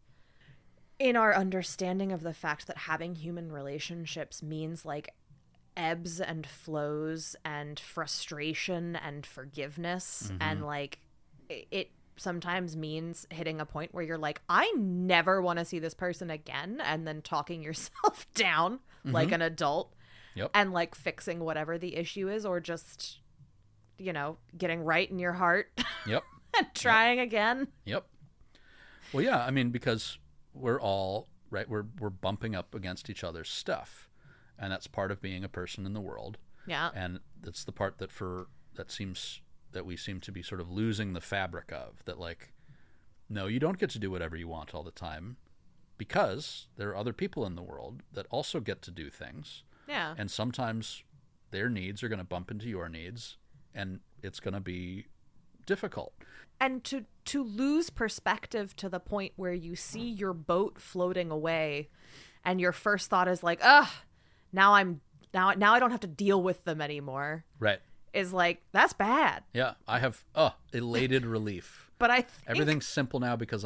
in our understanding of the fact that having human relationships means like ebbs and flows and frustration and forgiveness, mm-hmm. and like it sometimes means hitting a point where you're like, I never want to see this person again, and then talking yourself down like an adult. Yep. And like fixing whatever the issue is, or just, getting right in your heart. Yep. And trying again. Yep. Well, yeah, I mean, because we're all, right, we're bumping up against each other's stuff. And that's part of being a person in the world. Yeah. And that's the part that we seem to be sort of losing the fabric of, that like, no, you don't get to do whatever you want all the time, because there are other people in the world that also get to do things. Yeah. And sometimes their needs are going to bump into your needs, and it's going to be difficult. And to lose perspective to the point where you see your boat floating away, and your first thought is like, now I don't have to deal with them anymore. Right. Is like, that's bad. Yeah, I have elated relief. But everything's simple now because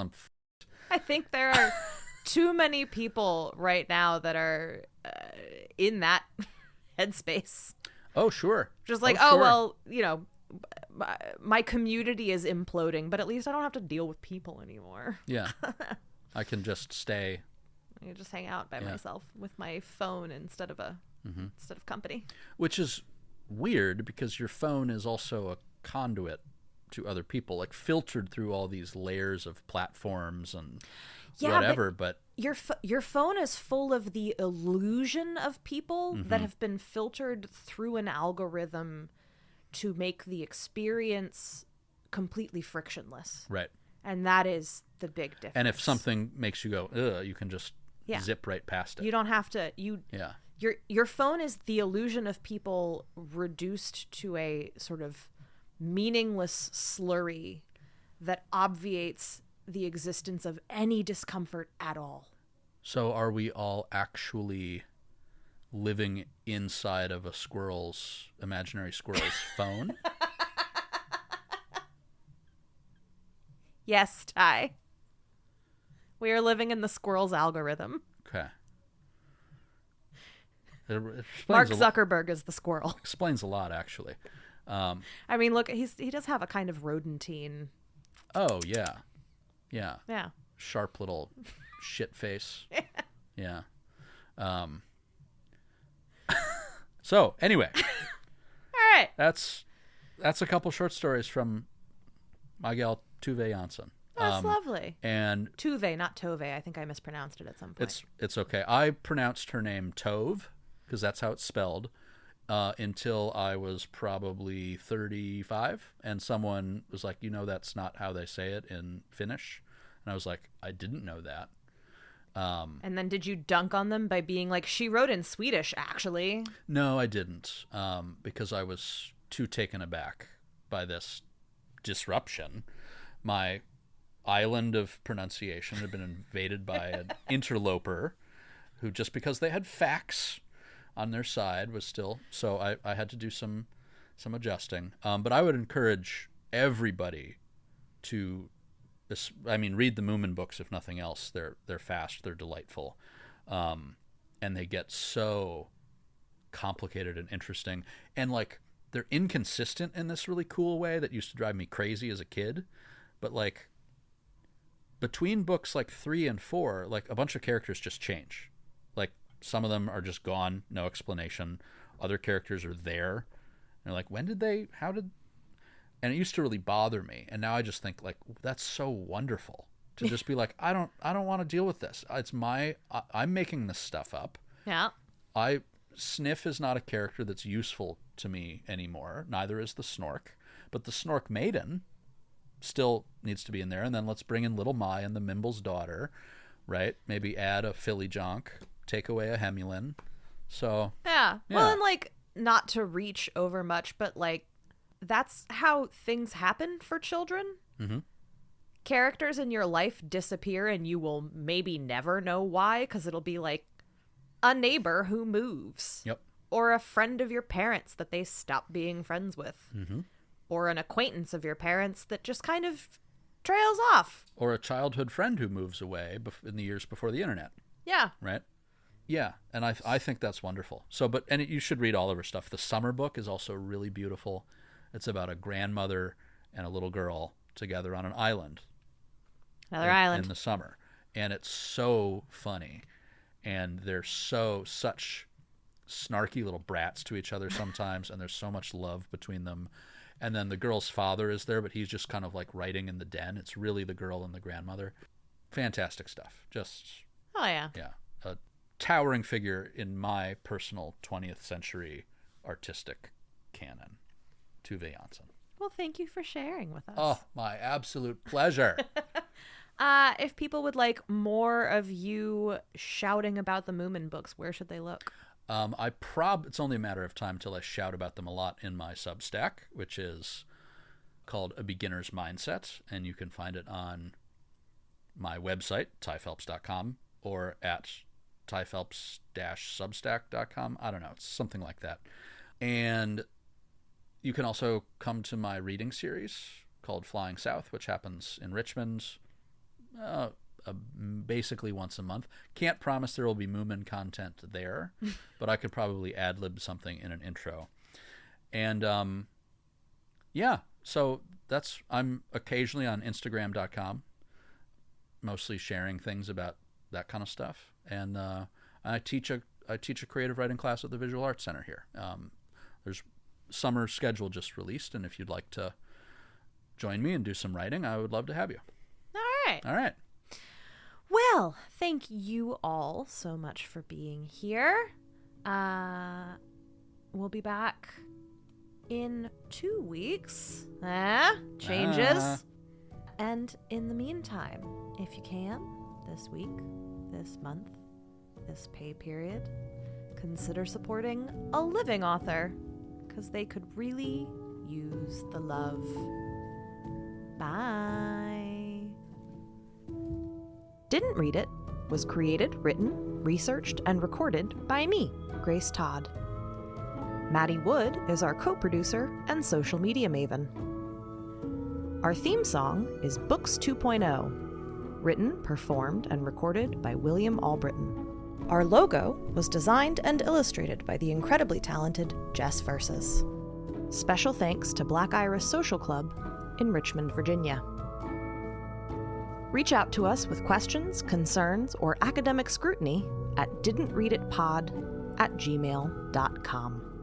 I think there are too many people right now that are in that headspace. Oh, sure. Just like, sure. well, my community is imploding, but at least I don't have to deal with people anymore. Yeah. I can just stay. I can just hang out by myself with my phone instead of company. Which is weird, because your phone is also a conduit to other people, like filtered through all these layers of platforms and whatever. But your phone is full of the illusion of people that have been filtered through an algorithm to make the experience completely frictionless. Right. And that is the big difference. And if something makes you go, ugh, you can just zip right past it. You don't have to. Your phone is the illusion of people reduced to a sort of meaningless slurry that obviates the existence of any discomfort at all. So are we all actually living inside of a imaginary squirrel's phone? Yes, Ty. We are living in the squirrel's algorithm. Okay. Mark Zuckerberg is the squirrel. Explains a lot, actually. I mean, look, he does have a kind of rodentine. Oh, yeah. Yeah. Yeah. Sharp little shit face. Yeah. So, anyway. All right. That's a couple short stories from my gal Tove Jansson. That's lovely. And Tove, not Tove. I think I mispronounced it at some point. It's okay. I pronounced her name Tove, because that's how it's spelled, until I was probably 35, and someone was like, that's not how they say it in Finnish. And I was like, I didn't know that. And then did you dunk on them by being like, she wrote in Swedish, actually? No, I didn't, because I was too taken aback by this disruption. My island of pronunciation had been invaded by an interloper who, just because they had facts on their side, was still... So I had to do some adjusting. But I would encourage everybody to... read the Moomin books, if nothing else. They're fast, they're delightful. And they get so complicated and interesting. And, like, they're inconsistent in this really cool way that used to drive me crazy as a kid. But, like, between books, like, 3 and 4, like, a bunch of characters just change. Like, some of them are just gone, no explanation. Other characters are there. And they're like, and it used to really bother me. And now I just think, like, that's so wonderful to just be like, I don't want to deal with this. I'm making this stuff up. Yeah. Sniff is not a character that's useful to me anymore. Neither is the Snork. But the Snork Maiden still needs to be in there. And then let's bring in Little Mai and the Mimble's daughter, right? Maybe add a Filly Jonk, take away a Hemulin. So yeah. Well, and like, not to reach over much, but like, that's how things happen for children. Mm-hmm. Characters in your life disappear, and you will maybe never know why, because it'll be like a neighbor who moves. Yep. Or a friend of your parents that they stop being friends with. Mm-hmm. Or an acquaintance of your parents that just kind of trails off. Or a childhood friend who moves away in the years before the internet. Yeah. Right? Yeah, and I think that's wonderful. You should read all of her stuff. The Summer book is also really beautiful. It's about a grandmother and a little girl together on an island. Another island. In the summer. And it's so funny. And they're such snarky little brats to each other sometimes, and there's so much love between them. And then the girl's father is there, but he's just kind of like writing in the den. It's really the girl and the grandmother. Fantastic stuff. Just, Oh, yeah. yeah, a towering figure in my personal 20th century artistic canon. Tove Jansson. Well, thank you for sharing with us. Oh, my absolute pleasure. If people would like more of you shouting about the Moomin books, where should they look? It's only a matter of time till I shout about them a lot in my Substack, which is called A Beginner's Mindset, and you can find it on my website, typhelps.com, or at typhelps-substack.com. I don't know, it's something like that. And you can also come to my reading series called Flying South, which happens in Richmond basically once a month. Can't promise there will be Moomin content there, but I could probably ad-lib something in an intro. And yeah, so I'm occasionally on Instagram.com, mostly sharing things about that kind of stuff. And I teach a creative writing class at the Visual Arts Center here. There's summer schedule just released, and if you'd like to join me and do some writing, I would love to have you. All right. Well, thank you all so much for being here. We'll be back in 2 weeks. Changes. And in the meantime, if you can, this week, this month, this pay period, consider supporting a living author, because they could really use the love. Bye. Didn't Read It was created, written, researched, and recorded by me, Grace Todd. Maddie Wood is our co-producer and social media maven. Our theme song is Books 2.0, written, performed, and recorded by William Albritton. Our logo was designed and illustrated by the incredibly talented Jess Versus. Special thanks to Black Iris Social Club in Richmond, Virginia. Reach out to us with questions, concerns, or academic scrutiny at didntreaditpod@gmail.com.